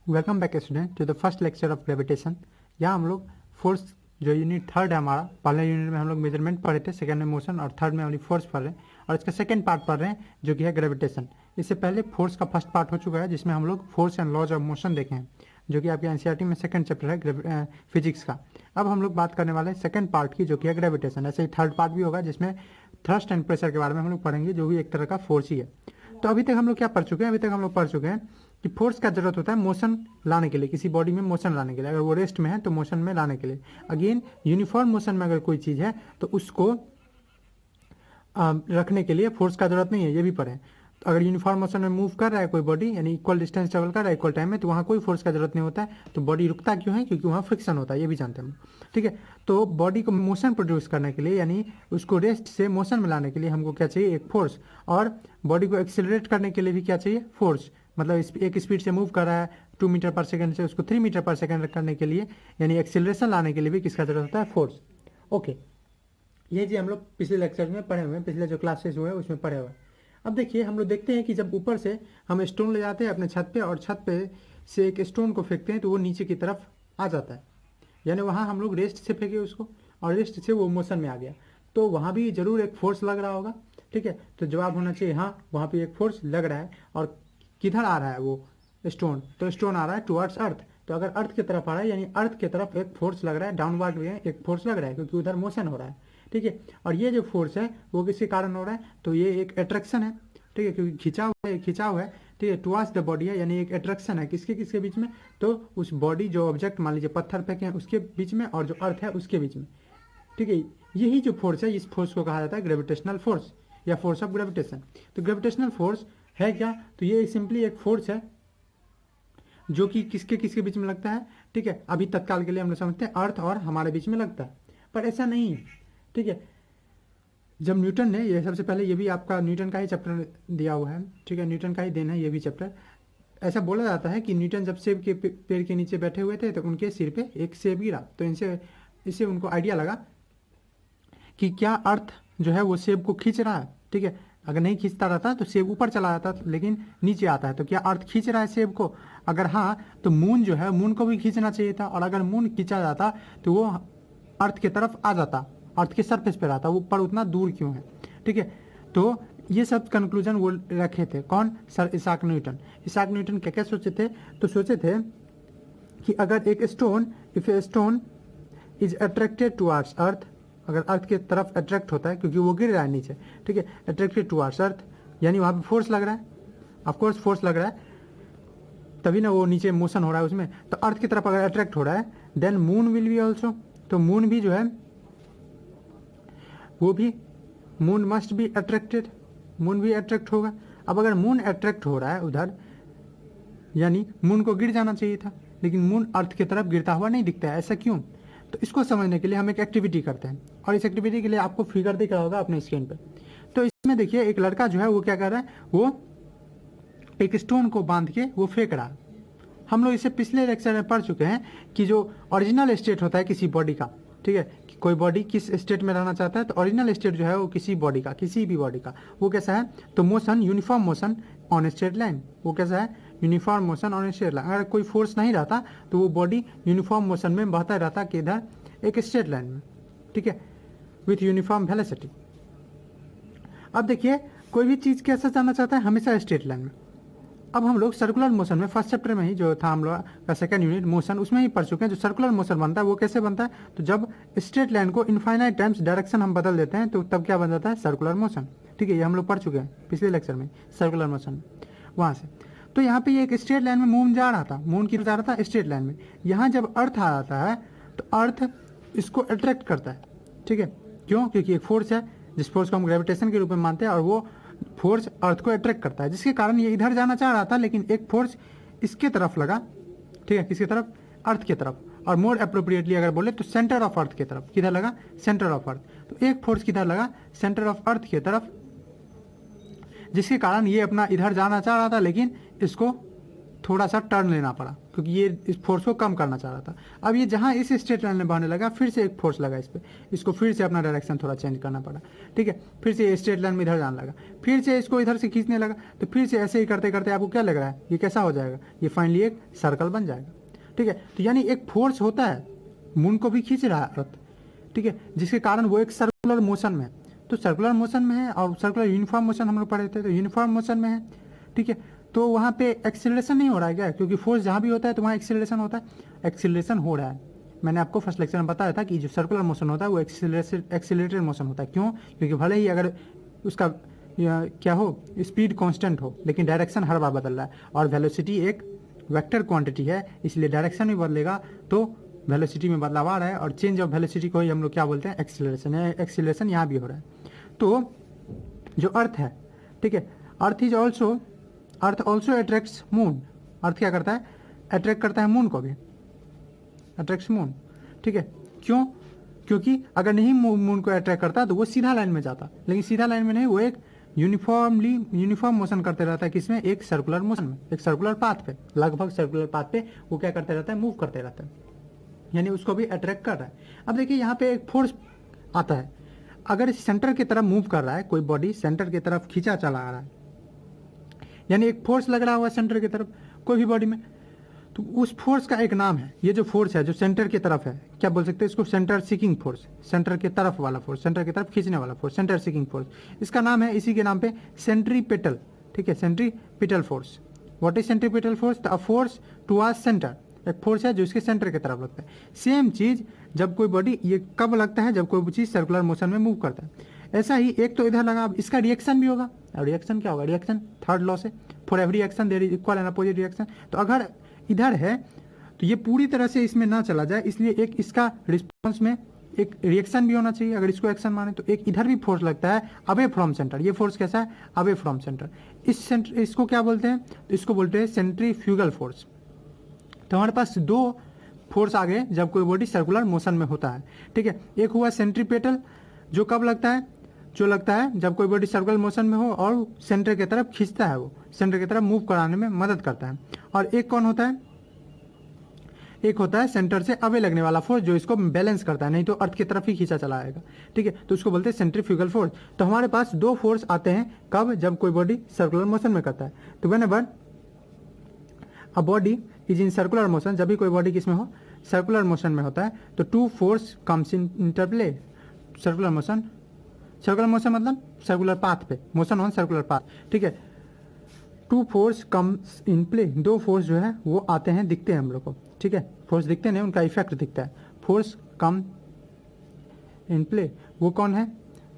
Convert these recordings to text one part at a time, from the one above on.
Welcome back student to the first lecture of gravitation. यहाँ हम लोग फोर्स जो यूनिट थर्ड है हमारा, पहले यूनिट में हम लोग मेजरमेंट पढ़े थे, सेकंड में मोशन और थर्ड में हम लोग फोर्स पढ़ रहे हैं और इसका सेकंड पार्ट पढ़ रहे हैं जो कि है ग्रेविटेशन। इससे पहले फोर्स का फर्स्ट पार्ट हो चुका है जिसमें हम लोग force and laws of motion देखे हैं जो कि आपके एनसीईआरटी में सेकंड चैप्टर है फिजिक्स का। अब हम लोग बात करने वाले हैं सेकंड पार्ट की जो कि है ग्रेविटेशन। ऐसे ही थर्ड पार्ट भी होगा जिसमें थ्रस्ट एंड प्रेशर के बारे में हम लोग पढ़ेंगे जो भी एक तरह का फोर्स ही है। तो अभी तक हम लोग क्या पढ़ चुके हैं? अभी तक हम लोग पढ़ चुके हैं कि फोर्स का जरूरत होता है मोशन लाने के लिए, किसी बॉडी में मोशन लाने के लिए। अगर वो रेस्ट में है तो मोशन में लाने के लिए। अगेन यूनिफॉर्म मोशन में अगर कोई चीज़ है तो उसको रखने के लिए फोर्स का जरूरत नहीं है, ये भी पढ़े। तो अगर यूनिफॉर्म मोशन में मूव कर रहा है कोई बॉडी, यानी इक्वल डिस्टेंस ट्रेवल कर रहा है इक्वल टाइम में, तो वहाँ कोई फोर्स का जरूरत नहीं होता है। तो बॉडी रुकता क्यों है? क्योंकि वहाँ फ्रिक्शन होता है, ये भी जानते हैं हम। ठीक है, तो बॉडी को मोशन प्रोड्यूस करने के लिए, यानी उसको रेस्ट से मोशन में लाने के लिए हमको क्या चाहिए? एक फोर्स। और बॉडी को एक्सेलरेट करने के लिए भी क्या चाहिए? फोर्स। मतलब एक स्पीड से मूव कर रहा है 2 मीटर पर सेकंड से उसको 3 मीटर पर सेकंड करने के लिए, यानी एक्सेलरेशन लाने के लिए भी किसका जरूरत होता है? फोर्स। ओके, ये जी हम लोग पिछले लेक्चर में पढ़े हुए हैं, पिछले जो क्लासेस हुए हैं उसमें पढ़े हुए हैं। अब देखिए हम लोग देखते हैं कि जब ऊपर से हम स्टोन ले जाते हैं अपने छत पे और छत पे से एक स्टोन को फेंकते हैं तो वो नीचे की तरफ आ जाता है, यानी वहाँ हम लोग रेस्ट से फेंके उसको और रेस्ट से वो मोशन में आ गया, तो वहाँ भी जरूर एक फोर्स लग रहा होगा। ठीक है, तो जवाब होना चाहिए हाँ, वहाँ पे एक फोर्स लग रहा है। और किधर आ रहा है वो स्टोन? तो स्टोन आ रहा है टुवर्ड्स अर्थ। तो अगर अर्थ की तरफ आ रहा है यानी अर्थ की तरफ एक फोर्स लग रहा है, डाउनवर्ड में एक फोर्स लग रहा है क्योंकि उधर मोशन हो रहा है। ठीक है, और ये जो फोर्स है वो किसके कारण हो रहा है? तो ये एक अट्रैक्शन है। ठीक है, क्योंकि खिंचाव है। ठीक है, टुवर्ड्स द बॉडी है, यानी एक अट्रैक्शन है किसके किसके बीच में? तो उस बॉडी जो ऑब्जेक्ट मान लीजिए पत्थर फेंके हैं उसके बीच में और जो अर्थ है उसके बीच में। ठीक है, यही जो फोर्स है इस फोर्स को कहा जाता है ग्रेविटेशनल फोर्स या फोर्स ऑफ ग्रेविटेशन। तो ग्रेविटेशनल फोर्स है क्या? तो ये सिंपली एक फोर्स है जो कि किसके किसके बीच में लगता है। ठीक है, अभी तत्काल के लिए हम लोग समझते हैं अर्थ और हमारे बीच में लगता है, पर ऐसा नहीं है। ठीक है, जब न्यूटन ने, ये सबसे पहले ये भी आपका न्यूटन का ही चैप्टर दिया हुआ है। ठीक है, न्यूटन का ही देन है ये भी चैप्टर। ऐसा बोला जाता है कि न्यूटन जब सेब के पेड़ के नीचे बैठे हुए थे तो उनके सिर पे एक सेब गिरा, तो इससे उनको आइडिया लगा कि क्या अर्थ जो है वो सेब को खींच रहा है। ठीक है, अगर नहीं खींचता रहता तो सेब ऊपर चला जाता लेकिन नीचे आता है, तो क्या अर्थ खींच रहा है सेब को? अगर हाँ, तो मून जो है मून को भी खींचना चाहिए था, और अगर मून खींचा जाता तो वो अर्थ की तरफ आ जाता, अर्थ के सरफेस पर आता, वो पर उतना दूर क्यों है? ठीक है, तो ये सब कंक्लूजन वो रखे थे कौन? Sir Isaac Newton. Isaac Newton क्या क्या सोचे थे? तो सोचे थे कि अगर एक stone, if a stone is attracted towards अर्थ, अगर अर्थ की तरफ अट्रैक्ट होता है क्योंकि वो गिर रहा है नीचे। ठीक है, अट्रैक्टेड टुवर्ड्स अर्थ यानी वहाँ पे फोर्स लग रहा है, ऑफकोर्स फोर्स लग रहा है, तभी ना वो नीचे मोशन हो रहा है उसमें। तो अर्थ की तरफ अगर अट्रैक्ट हो रहा है then moon will be also, तो मून भी जो है वो भी, moon must be attracted, moon भी अट्रैक्ट होगा। अब अगर मून अट्रैक्ट हो रहा है उधर, यानी मून को गिर जाना चाहिए था, लेकिन मून अर्थ की तरफ गिरता हुआ नहीं दिखता है, ऐसा क्यों? तो इसको समझने के लिए हम एक एक्टिविटी करते हैं, और इस एक्टिविटी के लिए आपको फिगर दिख रहा होगा अपने स्क्रीन पे। तो इसमें देखिए एक लड़का जो है वो क्या कर रहा है, वो एक स्टोन को बांध के वो फेंक रहा है। हम लोग इसे पिछले लेक्चर में पढ़ चुके हैं कि जो ओरिजिनल स्टेट होता है किसी बॉडी का, ठीक है, कि कोई बॉडी किस स्टेट में रहना चाहता है, तो ओरिजिनल स्टेट जो है वो किसी बॉडी का, किसी भी बॉडी का, वो कैसा है? तो motion, uniform motion on straight line. वो कैसा है? Uniform motion on straight line. अगर कोई फोर्स नहीं रहता तो वो बॉडी यूनिफॉर्म मोशन में बहता रहता कि इधर एक स्ट्रेट लाइन में। ठीक है, विथ यूनिफॉर्म वेलोसिटी। अब देखिए कोई भी चीज़ कैसा जाना चाहता है? हमेशा स्ट्रेट लाइन में। अब हम लोग सर्कुलर मोशन में फर्स्ट चैप्टर में ही जो था हम लोग का सेकंड यूनिट मोशन, उसमें ही पढ़ चुके हैं। जो सर्कुलर मोशन बनता है वो कैसे बनता है? तो जब स्ट्रेट लाइन को इनफाइनाइट टाइम्स डायरेक्शन हम बदल देते हैं तो तब क्या बन जाता है? Circular motion. ठीक है, ये हम लोग पढ़ चुके हैं पिछले लेक्चर में, सर्कुलर मोशन वहाँ से। तो यहाँ पे एक स्ट्रेट लाइन में मून जा रहा था, मून की जा रहा था स्ट्रेट लाइन में। यहाँ जब अर्थ आ जाता है तो अर्थ इसको अट्रैक्ट करता है। ठीक है, क्यों? क्योंकि एक फोर्स है जिस फोर्स को हम ग्रेविटेशन के रूप में मानते हैं, और वो फोर्स अर्थ को अट्रैक्ट करता है, जिसके कारण ये इधर जाना चाह रहा था लेकिन एक फोर्स इसके तरफ लगा। ठीक है, किसकी तरफ? अर्थ की तरफ। और मोर अप्रोप्रिएटली अगर बोले तो सेंटर ऑफ अर्थ की तरफ। किधर लगा? Centre of earth. तो एक फोर्स किधर लगा? सेंटर ऑफ अर्थ की तरफ, जिसके कारण ये अपना इधर जाना चाह रहा था लेकिन इसको थोड़ा सा टर्न लेना पड़ा, क्योंकि ये इस फोर्स को कम करना चाह रहा था। अब ये जहाँ इस स्ट्रेट लाइन में बहने लगा, फिर से एक फोर्स लगा इस पर, इसको फिर से अपना डायरेक्शन थोड़ा चेंज करना पड़ा, ठीक है। फिर से ये स्ट्रेट लाइन में इधर जाने लगा, फिर से इसको इधर से खींचने लगा, तो फिर से ऐसे ही करते करते आपको क्या लग रहा है, ये कैसा हो जाएगा, ये फाइनली एक सर्कल बन जाएगा, ठीक है। तो यानी एक फोर्स होता है, मून को भी खींच रहा है अर्थ, ठीक है, जिसके कारण वो एक सर्कुलर मोशन में है। तो सर्कुलर मोशन में है, और सर्कुलर यूनिफॉर्म मोशन हम लोग पढ़े थे, तो यूनिफॉर्म मोशन में है, ठीक है। तो वहाँ पे एक्सेलरेशन नहीं हो रहा है क्या, क्योंकि फोर्स जहाँ भी होता है तो वहाँ एक्सेलरेशन होता है, एक्सेलरेशन हो रहा है। मैंने आपको फर्स्ट लेक्चर में बताया था कि जो सर्कुलर मोशन होता है वो एक्सेलरेटेड मोशन होता है। क्यों? क्योंकि भले ही अगर उसका क्या हो, स्पीड कांस्टेंट हो, लेकिन डायरेक्शन हर बार बदल रहा है, और वेलोसिटी एक वेक्टर क्वांटिटी है, इसलिए डायरेक्शन भी बदलेगा तो वेलोसिटी में बदलाव आ रहा है, और चेंज ऑफ वेलोसिटी को ही हम लोग क्या बोलते हैं, एक्सेलरेशन। एक्सेलरेशन यहाँ भी हो रहा है। तो जो अर्थ है, ठीक है, अर्थ ऑल्सो अट्रैक्ट्स मून। अर्थ क्या करता है, अट्रैक्ट करता है मून को भी, अट्रैक्ट्स मून, ठीक है। क्यों? क्योंकि अगर नहीं मून को अट्रैक्ट करता तो वो सीधा लाइन में जाता, लेकिन सीधा लाइन में नहीं, वो एक यूनिफॉर्म मोशन करते रहता है, किसमें, एक सर्कुलर मोशन में, एक सर्कुलर पाथ पे, लगभग सर्कुलर पाथ पे वो क्या करते रहता है, मूव करते रहता है, यानी उसको भी अट्रैक्ट कर रहा है। अब देखिए यहाँ पे एक फोर्स आता है, अगर सेंटर की तरफ मूव कर रहा है कोई बॉडी, सेंटर की तरफ खींचा चला आ रहा है, यानी एक फोर्स लग रहा हुआ सेंटर की तरफ कोई भी बॉडी में, तो उस फोर्स का एक नाम है, ये जो फोर्स है जो सेंटर की तरफ है, क्या बोल सकते हैं इसको, सेंटर सीकिंग फोर्स, सेंटर की तरफ वाला फोर्स, सेंटर की तरफ खींचने वाला फोर्स, सेंटर सीकिंग फोर्स, इसका नाम है, इसी के नाम पे सेंट्रीपिटल, ठीक है, centripetal force. What is centripetal force? A force towards centre, एक फोर्स है जो इसके सेंटर की तरफ लगता है। सेम चीज जब कोई बॉडी, ये कब लगता है, जब कोई चीज सर्कुलर मोशन में मूव करता है। ऐसा ही एक तो इधर लगा, अब इसका रिएक्शन भी होगा, और रिएक्शन क्या होगा, रिएक्शन थर्ड लॉ से, for every action there is equal and opposite reaction. तो अगर इधर है तो ये पूरी तरह से इसमें ना चला जाए, इसलिए एक इसका रिस्पॉन्स में एक रिएक्शन भी होना चाहिए। अगर इसको एक्शन माने तो एक इधर भी फोर्स लगता है, अवे फ्रॉम सेंटर। ये फोर्स कैसा है, अवे फ्रॉम सेंटर। इस सेंटर, इसको क्या बोलते हैं, तो इसको बोलते हैं सेंट्रीफ्यूगल फोर्स। तो हमारे पास दो फोर्स आ गए जब कोई बॉडी सर्कुलर मोशन में होता है, ठीक है। एक हुआ सेंट्रीपेटल, जो कब लगता है, जो लगता है जब कोई बॉडी सर्कुलर मोशन में हो और सेंटर की तरफ खींचता है, वो सेंटर की तरफ मूव कराने में मदद करता है। और एक कौन होता है, एक होता है सेंटर से अवे लगने वाला फोर्स, जो इसको बैलेंस करता है, नहीं तो अर्थ की तरफ ही खींचा चला आएगा, ठीक है। तो उसको बोलते हैं सेंट्रीफ्यूगल फोर्स। तो हमारे पास दो फोर्स आते हैं कब, जब कोई बॉडी सर्कुलर मोशन में करता है। तो whenever a body is in circular motion, जब भी कोई बॉडी किसमें हो, सर्कुलर मोशन में होता है, तो two force comes in interplay. Circular motion मतलब सर्कुलर पाथ पे, मोशन ऑन सर्कुलर पाथ, ठीक है। Two force comes in play, दो फोर्स जो है वो आते हैं, दिखते हैं हम लोग को, ठीक है। फोर्स दिखते नहीं, उनका इफेक्ट दिखता है। फोर्स कम इन प्ले, वो कौन है,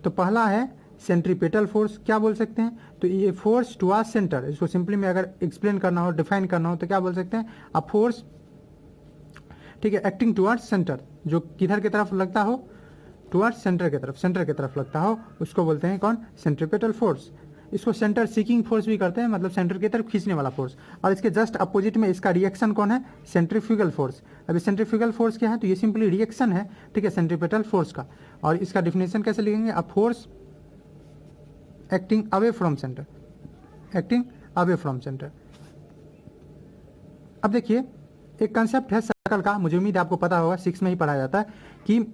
तो पहला है सेंट्रीपेटल फोर्स। क्या बोल सकते हैं, तो ये फोर्स टुवर्ड्स सेंटर, इसको सिंपली में अगर एक्सप्लेन करना हो, डिफाइन करना हो, तो क्या बोल सकते हैं, अ फोर्स, ठीक है, एक्टिंग टुवर्ड्स सेंटर, जो किधर की तरफ लगता हो, टुवर्ड्स सेंटर की तरफ, सेंटर की तरफ लगता हो, उसको बोलते हैं कौन, सेंट्रीपेटल फोर्स। इसको सेंटर सीकिंग फोर्स भी करते हैं, मतलब सेंटर की तरफ खींचने वाला फोर्स। और इसके जस्ट अपोजिट में इसका रिएक्शन कौन है, सेंट्रीफ्यूगल फोर्स। अभी सेंट्रीफ्यूगल फोर्स क्या है, तो ये सिंपली रिएक्शन है, ठीक है, सेंट्रीपेटल फोर्स का। और इसका डिफिनेशन कैसे लिखेंगे, a force acting away from centre, acting away from centre. अब देखिए एक कंसेप्ट है सर्कल का, मुझे उम्मीद है आपको पता होगा, 6 में ही पढ़ाया जाता है, कि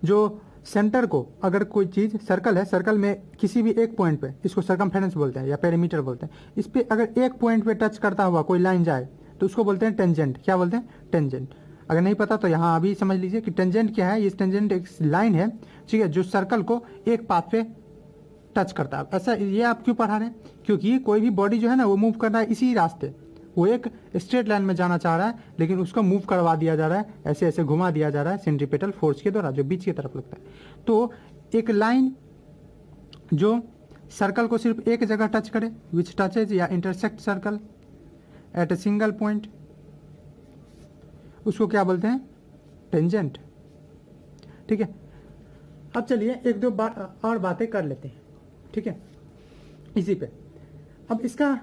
जो सेंटर को, अगर कोई चीज सर्कल है, सर्कल में किसी भी एक पॉइंट पे, इसको सर्कमफेरेंस बोलते हैं या पेरीमीटर बोलते हैं, इस पे अगर एक पॉइंट पे टच करता हुआ कोई लाइन जाए तो उसको बोलते हैं टेंजेंट। क्या बोलते हैं, टेंजेंट। अगर नहीं पता तो यहाँ अभी समझ लीजिए कि टेंजेंट क्या है। ये टेंजेंट एक लाइन है, ठीक है, जो सर्कल को एक पाथ पे टच करता है। ऐसा ये आप क्यों पढ़ा रहे हैं, क्योंकि कोई भी बॉडी जो है ना वो मूव कर रहा है इसी रास्ते, वो एक स्ट्रेट लाइन में जाना चाह रहा है, लेकिन उसको मूव करवा दिया जा रहा है, ऐसे ऐसे घुमा दिया जा रहा है सेंट्रीपेटल फोर्स के द्वारा, जो बीच की तरफ लगता है। तो एक लाइन जो सर्कल को सिर्फ एक जगह टच करे, विच टचेज या intersect circle eight a single point, उसको क्या बोलते हैं, टेंजेंट, ठीक है। अब चलिए एक दो और बातें कर लेते हैं, ठीक है, इसी पे। अब इसका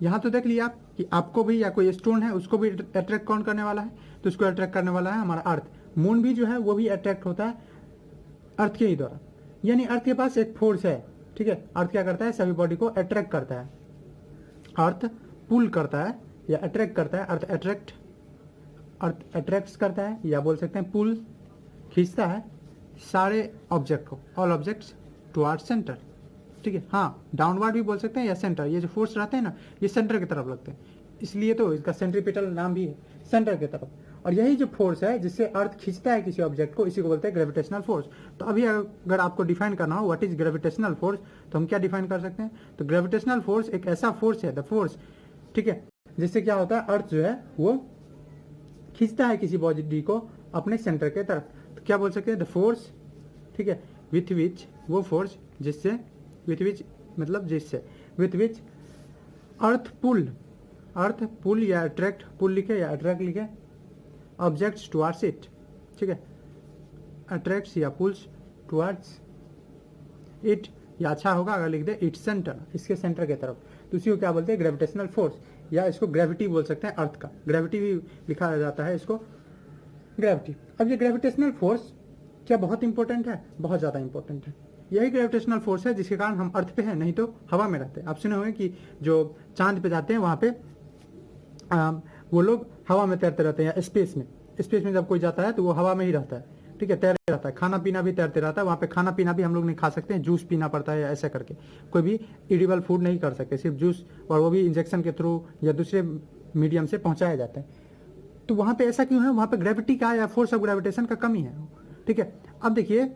यहाँ तो देख लिया आप कि आपको भी या कोई स्टोन है उसको भी अट्रैक्ट कौन करने वाला है, तो उसको अट्रैक्ट करने वाला है हमारा अर्थ। मून भी जो है वो भी अट्रैक्ट होता है अर्थ के ही द्वारा, यानी अर्थ के पास एक फोर्स है, ठीक है। अर्थ क्या करता है, सभी बॉडी को अट्रैक्ट करता है। अर्थ पुल करता है या अट्रैक्ट करता है, अर्थ अट्रैक्ट्स करता है, या बोल सकते हैं पुल खींचता है सारे ऑब्जेक्ट को, ऑल ऑब्जेक्ट्स टुवार्ड सेंटर। ठीक है, हाँ डाउनवर्ड भी बोल सकते हैं या सेंटर। ये जो फोर्स रहते हैं ना, ये सेंटर की तरफ लगते हैं, इसलिए तो इसका सेंट्रीपिटल नाम भी है, सेंटर की तरफ। और यही जो फोर्स है जिससे अर्थ खींचता है किसी ऑब्जेक्ट को, इसी को बोलते हैं ग्रेविटेशनल फोर्स। तो अभी अगर आपको डिफाइन करना हो व्हाट इज ग्रेविटेशनल फोर्स, तो हम क्या डिफाइन कर सकते हैं? तो ग्रेविटेशनल फोर्स एक ऐसा फोर्स है, द फोर्स, ठीक है, जिससे क्या होता है, अर्थ जो है वो खींचता है किसी बॉडी को अपने सेंटर के तरफ। तो क्या बोल सकते हैं? द फोर्स, ठीक है, विथ विच, वो फोर्स जिससे, विथ विच मतलब जिससे, विथ विच अर्थ पुल या अट्रैक्ट, पुल लिखे या अट्रैक्ट लिखे, ऑब्जेक्ट्स टुवार्ड्स इट, ठीक है, अट्रैक्ट्स या पुल्स टुवार्ड्स इट, या अच्छा होगा अगर लिख दे इट सेंटर, इसके सेंटर की तरफ। तो इसी को क्या बोलते हैं? ग्रेविटेशनल फोर्स, या इसको ग्रेविटी बोल सकते हैं, अर्थ का ग्रेविटी भी लिखा जाता है इसको, ग्रेविटी। अब ये ग्रेविटेशनल फोर्स क्या बहुत इंपॉर्टेंट है? बहुत ज़्यादा इंपॉर्टेंट है। यही ग्रेविटेशनल फोर्स है जिसके कारण हम अर्थ पे हैं, नहीं तो हवा में रहते हैं। आप सुने होंगे कि जो चांद पे जाते हैं वहाँ पे वो लोग हवा में तैरते रहते हैं, या स्पेस में जब कोई जाता है तो वो हवा में ही रहता है, ठीक है, तैरते रहता है। खाना पीना भी तैरते रहता है, वहाँ पे खाना पीना भी हम लोग नहीं खा सकते हैं, जूस पीना पड़ता है, या ऐसा करके कोई भी इडिबल फूड नहीं कर सकते, सिर्फ जूस, और वो भी इंजेक्शन के थ्रू या दूसरे मीडियम से पहुँचाया जाता है। तो वहाँ पे ऐसा क्यों है? वहाँ पे ग्रेविटी का या फोर्स ऑफ ग्रेविटेशन का कमी है, ठीक है। अब देखिए,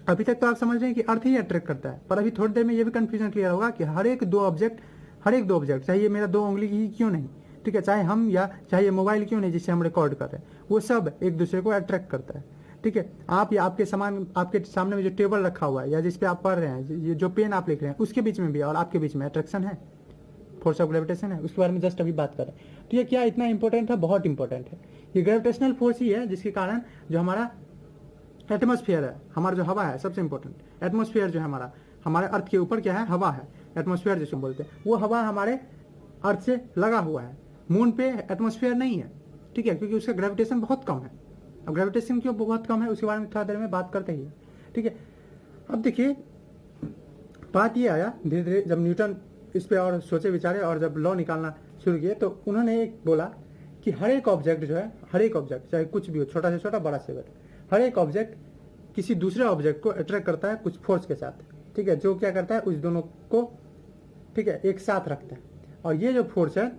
अभी तक तो आप समझ रहे हैं कि अर्थ ही अट्रैक्ट करता है, पर अभी थोड़ी देर में ये भी कंफ्यूजन क्लियर होगा कि हर एक दो ऑब्जेक्ट चाहे ये मेरा 2 उंगली ही क्यों नहीं, ठीक है, चाहे हम या चाहे ये मोबाइल क्यों नहीं जिससे हम रिकॉर्ड कर रहे हैं, वो सब एक दूसरे को अट्रैक्ट करता है, ठीक है। आप या आपके सामने में जो टेबल रखा हुआ है या जिस पे आप पढ़ रहे हैं, ये जो पेन आप लिख रहे हैं, उसके बीच में भी और आपके बीच में अट्रैक्शन है, फोर्स ऑफ ग्रेविटेशन है, उसके बारे में जस्ट अभी बात कर रहे हैं। तो ये क्या इतना इंपॉर्टेंट है? बहुत इंपॉर्टेंट है। ये ग्रेविटेशनल फोर्स ही है जिसके कारण जो हमारा एटमॉस्फेयर है, हमारा जो हवा है, सबसे इंपॉर्टेंट एटमॉस्फेयर जो है हमारे अर्थ के ऊपर क्या है? हवा है, एटमॉस्फेयर जिसे बोलते हैं, वो हवा हमारे अर्थ से लगा हुआ है। मून पे एटमॉस्फेयर नहीं है, ठीक है, क्योंकि उसका ग्रेविटेशन बहुत कम है। अब ग्रेविटेशन क्यों बहुत कम है उसके बारे में थोड़ा देर में बात करते ही, ठीक है। अब देखिए, बात ये आया धीरे धीरे जब न्यूटन इस पे और सोचे विचारे और जब लॉ निकालना शुरू किए, तो उन्होंने एक बोला कि हर एक ऑब्जेक्ट जो है, हर एक ऑब्जेक्ट चाहे कुछ भी हो, छोटा से छोटा बड़ा से बड़ा, हर एक ऑब्जेक्ट किसी दूसरे ऑब्जेक्ट को अट्रैक्ट करता है कुछ फोर्स के साथ, ठीक है, जो क्या करता है उस दोनों को, ठीक है, एक साथ रखता है। और ये जो फोर्स है,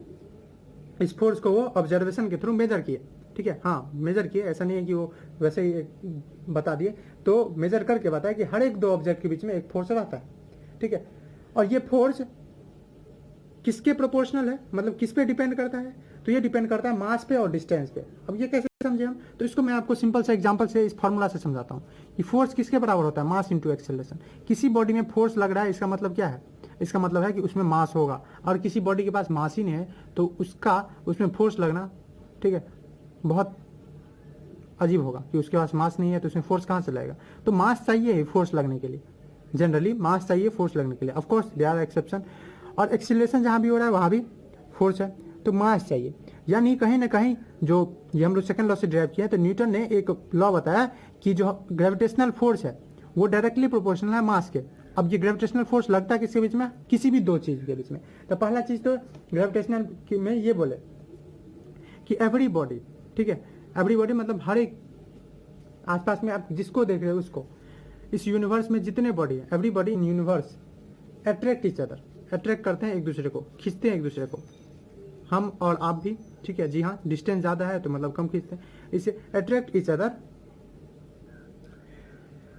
इस फोर्स को वो ऑब्जर्वेशन के थ्रू मेजर किए, ठीक है, हाँ मेजर किए, ऐसा नहीं है कि वो वैसे ही बता दिए, तो मेजर करके बताया कि हर एक 2 ऑब्जेक्ट के बीच में एक फोर्स रहता है, ठीक है। और ये फोर्स किसके प्रोपोर्शनल है, मतलब किस पे डिपेंड करता है? तो ये डिपेंड करता है मास पे और डिस्टेंस पे। अब ये कैसे समझे हम? तो इसको मैं आपको सिंपल से एग्जांपल से, इस फार्मूला से समझाता हूँ कि फोर्स किसके बराबर होता है? Mass into acceleration. किसी बॉडी में फोर्स लग रहा है, इसका मतलब क्या है? इसका मतलब है कि उसमें मास होगा, और किसी बॉडी के पास मास ही नहीं है तो उसमें फोर्स लगना, ठीक है, बहुत अजीब होगा कि उसके पास मास नहीं है तो उसमें फोर्स कहाँ से लगेगा? तो मास चाहिए फोर्स लगने के लिए, जनरली मास चाहिए फोर्स लगने के लिए। ऑफकोर्स देयर आर एक्सेप्शन, और एक्सीलरेशन जहाँ भी हो रहा है वहाँ भी फोर्स है, तो मास चाहिए। यानी कहीं ना कहीं जो ये हम लोग सेकंड लॉ से ड्राइव किया है, तो न्यूटन ने एक लॉ बताया कि जो ग्रेविटेशनल फोर्स है वो डायरेक्टली प्रोपोर्शनल है मास के। अब ये ग्रेविटेशनल फोर्स लगता है किसके बीच में? किसी भी 2 चीज़ के बीच में। तो पहला चीज़ तो ग्रेविटेशनल में ये बोले कि एवरी बॉडी, ठीक है, एवरी बॉडी मतलब हर एक आसपास में आप जिसको देख रहे हो उसको, इस यूनिवर्स में जितने बॉडी है, every body in universe attract each other, attract करते हैं एक दूसरे को, खींचते हैं एक दूसरे को, हम और आप भी, ठीक है, जी हाँ, डिस्टेंस ज़्यादा है तो मतलब कम खींचते हैं, इसे attract each other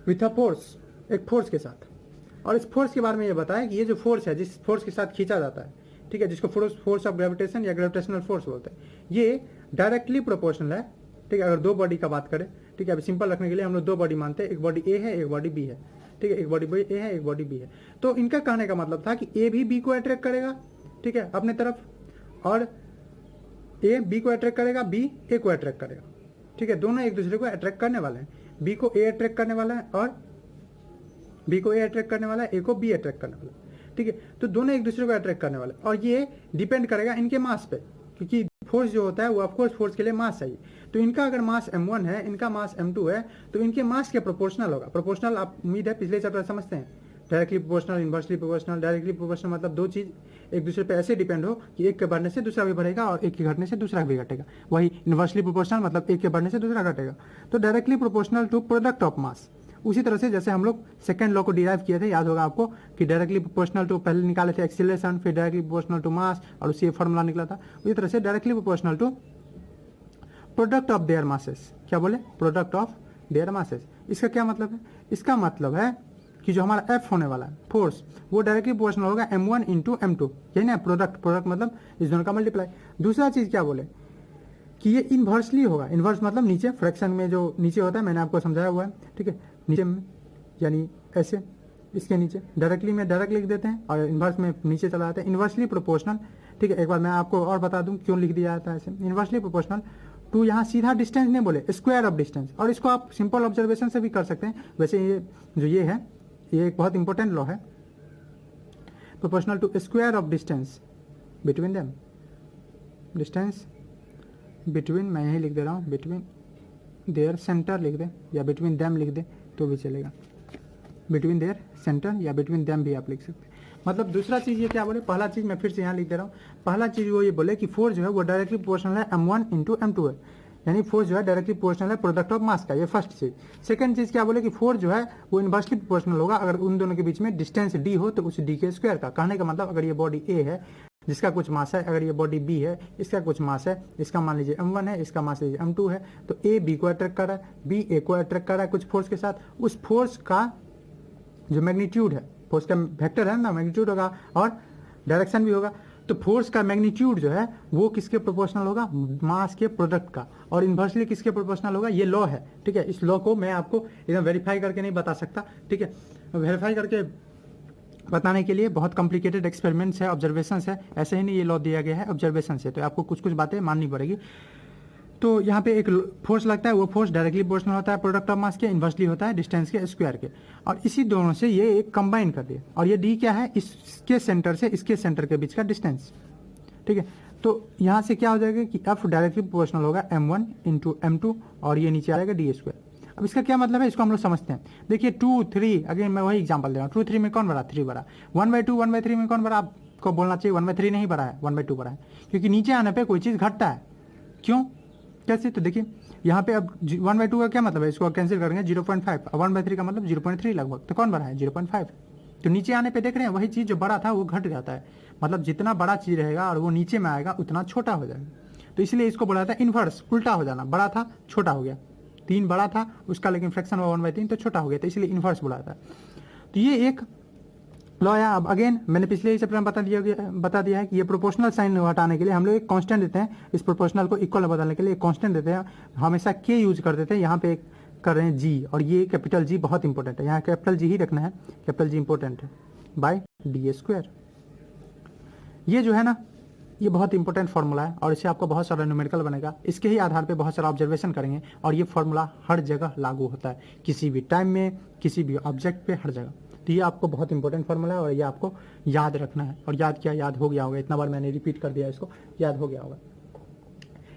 with a force, एक फोर्स के साथ। और इस फोर्स के बारे में ये बताया कि ये जो फोर्स है, जिस फोर्स के साथ खींचा जाता है, ठीक है, जिसको फोर्स ऑफ ग्रेविटेशन या ग्रेविटेशनल फोर्स बोलते हैं, ये डायरेक्टली प्रोपोर्शनल है, ठीक है। अगर 2 बॉडी का बात करें, ठीक है, अभी सिंपल रखने के लिए हम लोग 2 बॉडी मानते हैं, एक बॉडी ए है एक बॉडी बी है, ठीक है, एक बॉडी ए है एक बॉडी बी है। तो इनका कहने का मतलब था कि ए भी बी को अट्रैक्ट करेगा, ठीक है, अपने तरफ, और ए बी को अट्रैक्ट करेगा, बी ए को अट्रैक्ट करेगा, ठीक है, दोनों एक दूसरे को अट्रैक्ट करने वाले हैं। बी को ए अट्रैक्ट करने वाला है और बी को ए अट्रैक्ट करने वाला है, ए को बी अट्रैक्ट करने वाला है, ठीक है। तो दोनों एक दूसरे को अट्रैक्ट करने वाले, और ये डिपेंड करेगा इनके मास पे, क्योंकि फोर्स जो होता है वो ऑफकोर्स फोर्स के लिए मास चाहिए। तो इनका अगर मास m1 है, इनका मास m2 है, तो इनके मास के प्रोपोर्शनल होगा। प्रोपोर्शनल आप उम्मीद है पिछले चैप्टर समझते हैं, directly proportional, inversely proportional. Directly proportional मतलब दो चीज़ एक दूसरे पे ऐसे डिपेंड हो कि एक के बढ़ने से दूसरा भी बढ़ेगा और एक के घटने से दूसरा भी घटेगा। वही इन्वर्सली प्रोपोर्शनल मतलब एक के बढ़ने से दूसरा घटेगा। तो directly proportional to product of mass. उसी तरह से जैसे हम लोग सेकंड लॉ को डिराइव किए थे, याद होगा आपको कि डायरेक्टली प्रोपोर्शनल टू पहले निकाले थे एक्सीलरेशन, फिर डायरेक्टली प्रोपोर्शनल टू मास और उसी फॉर्मूला निकला था। उसी तरह से directly proportional to product of their masses. क्या बोले? Product of their masses. इसका क्या मतलब है? इसका मतलब है कि जो हमारा एफ होने वाला है फोर्स, वो डायरेक्टली प्रोपोर्शनल होगा m1 इंटू m2। यही ना प्रोडक्ट, प्रोडक्ट मतलब इस दोनों का मल्टीप्लाई। दूसरा चीज़ क्या बोले कि ये इन्वर्सली होगा। इन्वर्स मतलब नीचे फ्रैक्शन में जो नीचे होता है, मैंने आपको समझाया हुआ है, ठीक है, नीचे में यानी ऐसे इसके नीचे डायरेक्टली में डायरेक्ट लिख देते हैं और इन्वर्स में नीचे चला जाता है। इन्वर्सली प्रोपोर्शनल, ठीक है, एक बार मैं आपको और बता दूं क्यों लिख दिया जाता है ऐसे। इन्वर्सली प्रोपोर्शनल टू, यहाँ सीधा डिस्टेंस नहीं बोले, स्क्वायर ऑफ डिस्टेंस। और इसको आप सिंपल ऑब्जर्वेशन से भी कर सकते हैं। वैसे ये जो ये है, ये एक बहुत इंपॉर्टेंट लॉ है। Proportional to square of distance between them. Distance between, मैं यही लिख दे रहा हूँ, बिटवीन देयर सेंटर लिख दे या बिटवीन देम लिख दे तो भी चलेगा। बिटवीन देयर सेंटर या बिटवीन देम भी आप लिख सकते हैं। मतलब दूसरा चीज़ ये क्या बोले, पहला चीज़ मैं फिर से यहाँ लिख दे रहा हूँ। पहला चीज़ वो ये बोले कि फोर्स जो है वो डायरेक्टली प्रोपोर्शनल है m1 इंटू m2 है, यानी फोर्स जो है डायरेक्टली प्रोपोर्शनल है प्रोडक्ट ऑफ मास का। ये फर्स्ट चीज़। सेकंड चीज़ क्या बोले कि फोर्स जो है वो इन्वर्सली प्रोपोर्शनल होगा अगर उन दोनों के बीच में डिस्टेंस d हो तो उस d के स्क्वायर का। कहने का मतलब अगर ये बॉडी A है जिसका कुछ मास है, अगर ये बॉडी B है इसका कुछ मास है, इसका मान लीजिए m1 है, इसका मास लीजिए m2 है, तो A B को अट्रैक्ट कर रहा है, B A को अट्रैक्ट कर रहा है कुछ फोर्स के साथ। उस फोर्स का जो मैग्नीट्यूड है, फोर्स का वेक्टर है ना, मैग्नीट्यूड होगा और डायरेक्शन भी होगा। तो फोर्स का मैग्नीट्यूड जो है वो किसके प्रोपोर्शनल होगा? मास के प्रोडक्ट का। और इन्वर्सली किसके प्रोपोर्शनल होगा? ये लॉ है, ठीक है। इस लॉ को मैं आपको एकदम वेरीफाई करके नहीं बता सकता, ठीक है। वेरीफाई करके बताने के लिए बहुत कॉम्प्लिकेटेड एक्सपेरिमेंट्स है, ऑब्जर्वेशंस है, ऐसे ही नहीं ये लॉ दिया गया है, ऑब्जर्वेशन से। तो आपको कुछ कुछ बातें माननी पड़ेगी। तो यहाँ पे एक फोर्स लगता है, वो फोर्स डायरेक्टली प्रोपोर्शनल होता है प्रोडक्ट ऑफ मास के, इन्वर्सली होता है डिस्टेंस के स्क्वायर के। और इसी दोनों से ये एक कंबाइन कर दिया। और ये डी क्या है? इसके सेंटर से इसके सेंटर के बीच का डिस्टेंस, ठीक है। तो यहाँ से क्या हो जाएगा कि एफ डायरेक्टली प्रोपोर्शनल होगा m1 इंटू m2 और ये नीचे आ जाएगा डी स्क्वायर। अब इसका क्या मतलब है इसको हम लोग समझते हैं। देखिए 2 3, अगेन मैं वही एग्जांपल दे रहा हूँ। 2 3 में कौन बड़ा? 3 बड़ा। 1/2 1/3 में कौन बड़ा? आपको बोलना चाहिए 1/3 नहीं बड़ा है, 1/2 बड़ा है, क्योंकि नीचे आने पे कोई चीज़ घटता है। क्यों? कैसे? तो देखिए यहाँ पे अब 1/2 का क्या मतलब है, इसको कैंसिल करेंगे 0.5, 1/3 का मतलब 0.3 लगभग, तो कौन बड़ा है? 0.5। तो नीचे आने पे देख रहे हैं वही चीज़ जो बड़ा था वो घट जाता है। मतलब जितना बड़ा चीज़ रहेगा और वो नीचे में आएगा उतना छोटा हो जाएगा। तो इसलिए इसको बोला जाता है इन्वर्स, उल्टा हो जाना। बड़ा था छोटा हो गया, 3 बड़ा था उसका लेकिन फ्रैक्शन हुआ 1/3 तो छोटा हो गया, तो इसलिए इन्वर्स बोला जाता है। तो ये एक लॉ है। अब अगेन मैंने पिछले चैप्टर में बता दिया है कि ये प्रोपोर्शनल साइन हटाने के लिए हम लोग एक कांस्टेंट देते हैं। इस प्रोपोर्शनल को इक्वल बताने के लिए एक कांस्टेंट देते हैं, हमेशा के यूज कर देते हैं। यहाँ पे एक कर रहे हैं जी, और ये कैपिटल जी बहुत इंपॉर्टेंट है, यहाँ कैपिटल जी ही रखना है, कैपिटल जी इंपॉर्टेंट है, बाय डी स्क्वायर। ये जो है ना, ये बहुत इंपॉर्टेंट फार्मूला है और इससे आपको बहुत सारा न्यूमेरिकल बनेगा। इसके ही आधार पे बहुत सारा ऑब्जर्वेशन करेंगे और ये फार्मूला हर जगह लागू होता है, किसी भी टाइम में, किसी भी ऑब्जेक्ट पे, हर जगह। तो ये आपको बहुत इंपॉर्टेंट फार्मूला है और ये आपको याद रखना है। और याद किया, याद हो गया होगा, इतना बार मैंने रिपीट कर दिया इसको, याद हो गया होगा।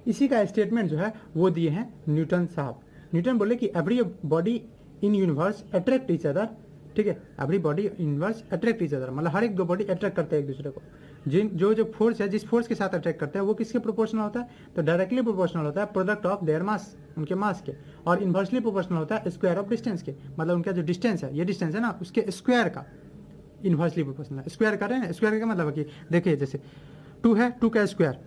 इसी का स्टेटमेंट जो है वो दिए हैं न्यूटन साहब। न्यूटन बोले कि every body in universe attract each other, ठीक है, every body universe attract each other, मतलब हर एक दो बॉडी अट्रैक्ट करते हैं एक दूसरे को। जो फोर्स है, जिस फोर्स के साथ अट्रैक्ट करते हैं वो किसके प्रोपोर्शनल होता है? तो डायरेक्टली प्रोपोर्शनल होता है प्रोडक्ट ऑफ देयर मास, उनके मास के। और इन्वर्सली प्रोपोर्शनल होता है स्क्वायर ऑफ डिस्टेंस के, मतलब उनका जो डिस्टेंस है, ये डिस्टेंस है ना, उसके स्क्वायर का इन्वर्सली प्रोपोर्शनल है। स्क्वायर कर रहे हैं, स्क्वायर का मतलब है कि देखिए जैसे 2 है, 2 का स्क्वायर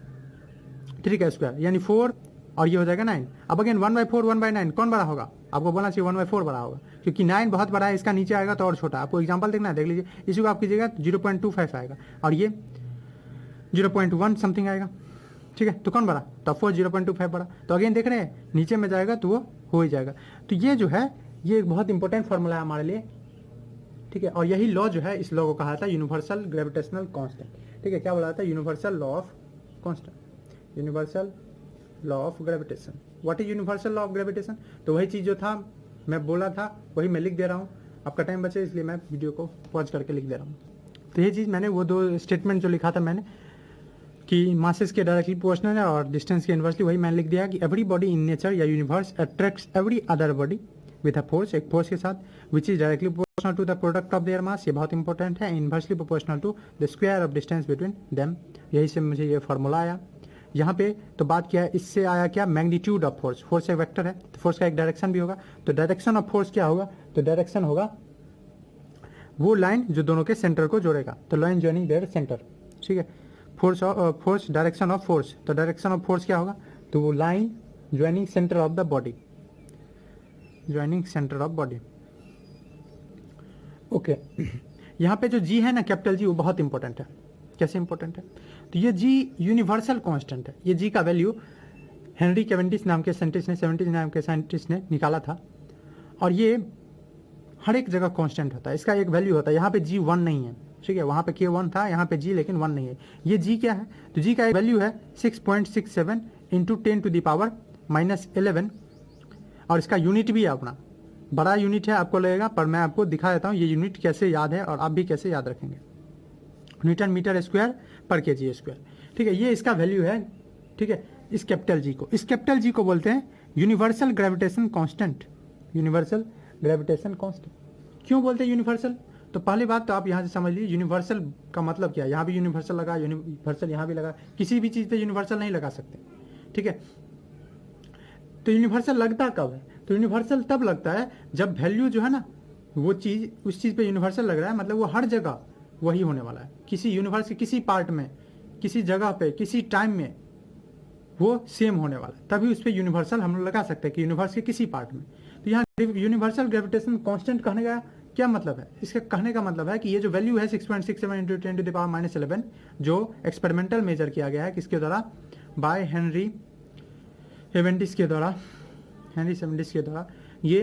3 का स्क्वायर यानी 4, और ये हो जाएगा 9। अब अगेन 1/4 1/9 कौन बड़ा होगा? आपको बोलना चाहिए 1/4 बड़ा होगा, क्योंकि 9 बहुत बड़ा है, इसका नीचे आएगा तो और छोटा। आपको एग्जांपल देखना है, देख लीजिए, इसी को आप कीजिएगा 0.25 आएगा और ये 0.1 समथिंग आएगा, ठीक है। तो कौन बड़ा? तो 0.25 बड़ा। तो अगेन देख रहे हैं नीचे में जाएगा तो वो हो ही जाएगा। तो ये जो है ये एक बहुत इंपॉर्टेंट फार्मूला है हमारे लिए, ठीक है। और यही लॉ जो है, इस लॉ को कहा था यूनिवर्सल ग्रेविटेशनल कांस्टेंट, ठीक है। क्या बोला था? Universal law of constant, universal law of gravitation. What is universal law of gravitation? तो वही चीज़ जो था मैं बोला था वही मैं लिख दे रहा हूँ। आपका टाइम बचे इसलिए मैं वीडियो को पॉज करके लिख दे रहा हूँ। तो ये चीज़ मैंने वो 2 स्टेटमेंट जो लिखा था मैंने कि मासेस के डायरेक्टली प्रोपोर्शनल है और डिस्टेंस के इन्वर्सली, वही मैंने लिख दिया कि एवरी बॉडी इन नेचर या universe attracts every other body with a force, एक फोर्स के साथ which is directly proportional to the product of their mass, ये बहुत इंपॉर्टेंट है, inversely proportional to the square of distance between them, यही से मुझे ये फार्मूला आया यहाँ पे। तो बात क्या है, इससे आया क्या, मैग्नीट्यूड ऑफ फोर्स, फोर्स एक वेक्टर है तो फोर्स का एक डायरेक्शन भी होगा, तो डायरेक्शन ऑफ फोर्स क्या होगा, तो डायरेक्शन होगा वो लाइन जो दोनों के सेंटर को जोड़ेगा, तो लाइन जॉइनिंग देयर सेंटर, ठीक है। फोर्स डायरेक्शन ऑफ फोर्स, तो डायरेक्शन ऑफ फोर्स क्या होगा, तो वो line joining centre of the body, joining centre of body. Okay, यहाँ पे जो जी है ना, कैपिटल जी, वो बहुत इंपॉर्टेंट है। कैसे इंपॉर्टेंट है, तो ये जी यूनिवर्सल कांस्टेंट है। ये जी का वैल्यू हेनरी कैवेंडिश नाम के साइंटिस्ट ने, 70 नाम के साइंटिस्ट ने निकाला था, और ये हर एक जगह कांस्टेंट होता है, इसका एक वैल्यू होता है। यहाँ पे जी 1 नहीं है, ठीक है, वहाँ पे के 1 था, यहाँ पे जी लेकिन 1 नहीं है। ये जी क्या है, तो जी का एक वैल्यू है 6.67 इंटू 10 टू द पावर -11, और इसका यूनिट भी है अपना, बड़ा यूनिट है, आपको लगेगा, पर मैं आपको दिखा देता हूँ ये यूनिट कैसे याद है और आप भी कैसे याद रखेंगे। न्यूटन मीटर स्क्वायर पर के जी स्क्वायर, ठीक है, ये इसका वैल्यू है, ठीक है। इस कैपिटल जी को बोलते हैं universal gravitation constant, universal gravitation constant. क्यों बोलते हैं यूनिवर्सल, तो पहली बात तो आप यहाँ से समझ लीजिए यूनिवर्सल का मतलब क्या है। यहाँ भी यूनिवर्सल लगा, यूनिवर्सल यहाँ भी लगा, किसी भी चीज़ पे यूनिवर्सल नहीं लगा सकते, ठीक है। तो यूनिवर्सल लगता कब है, तो यूनिवर्सल तब लगता है जब वैल्यू जो है ना, वो चीज़ उस चीज़ पे यूनिवर्सल लग रहा है, मतलब वो हर जगह वही होने वाला है, किसी यूनिवर्स के किसी पार्ट में, किसी जगह पे, किसी टाइम में वो सेम होने वाला है, तभी उस पर यूनिवर्सल हम लोग लगा सकते हैं कि यूनिवर्स के किसी पार्ट में। तो यहाँ यूनिवर्सल ग्रेविटेशन कांस्टेंट कहने का क्या मतलब है, इसके कहने का मतलब है कि ये जो वैल्यू है 6.67 इंटू 10 टू द पावर -11, जो एक्सपेरिमेंटल मेजर किया गया है किसके द्वारा, बाय हेनरी सेवेंटिस के द्वारा, ये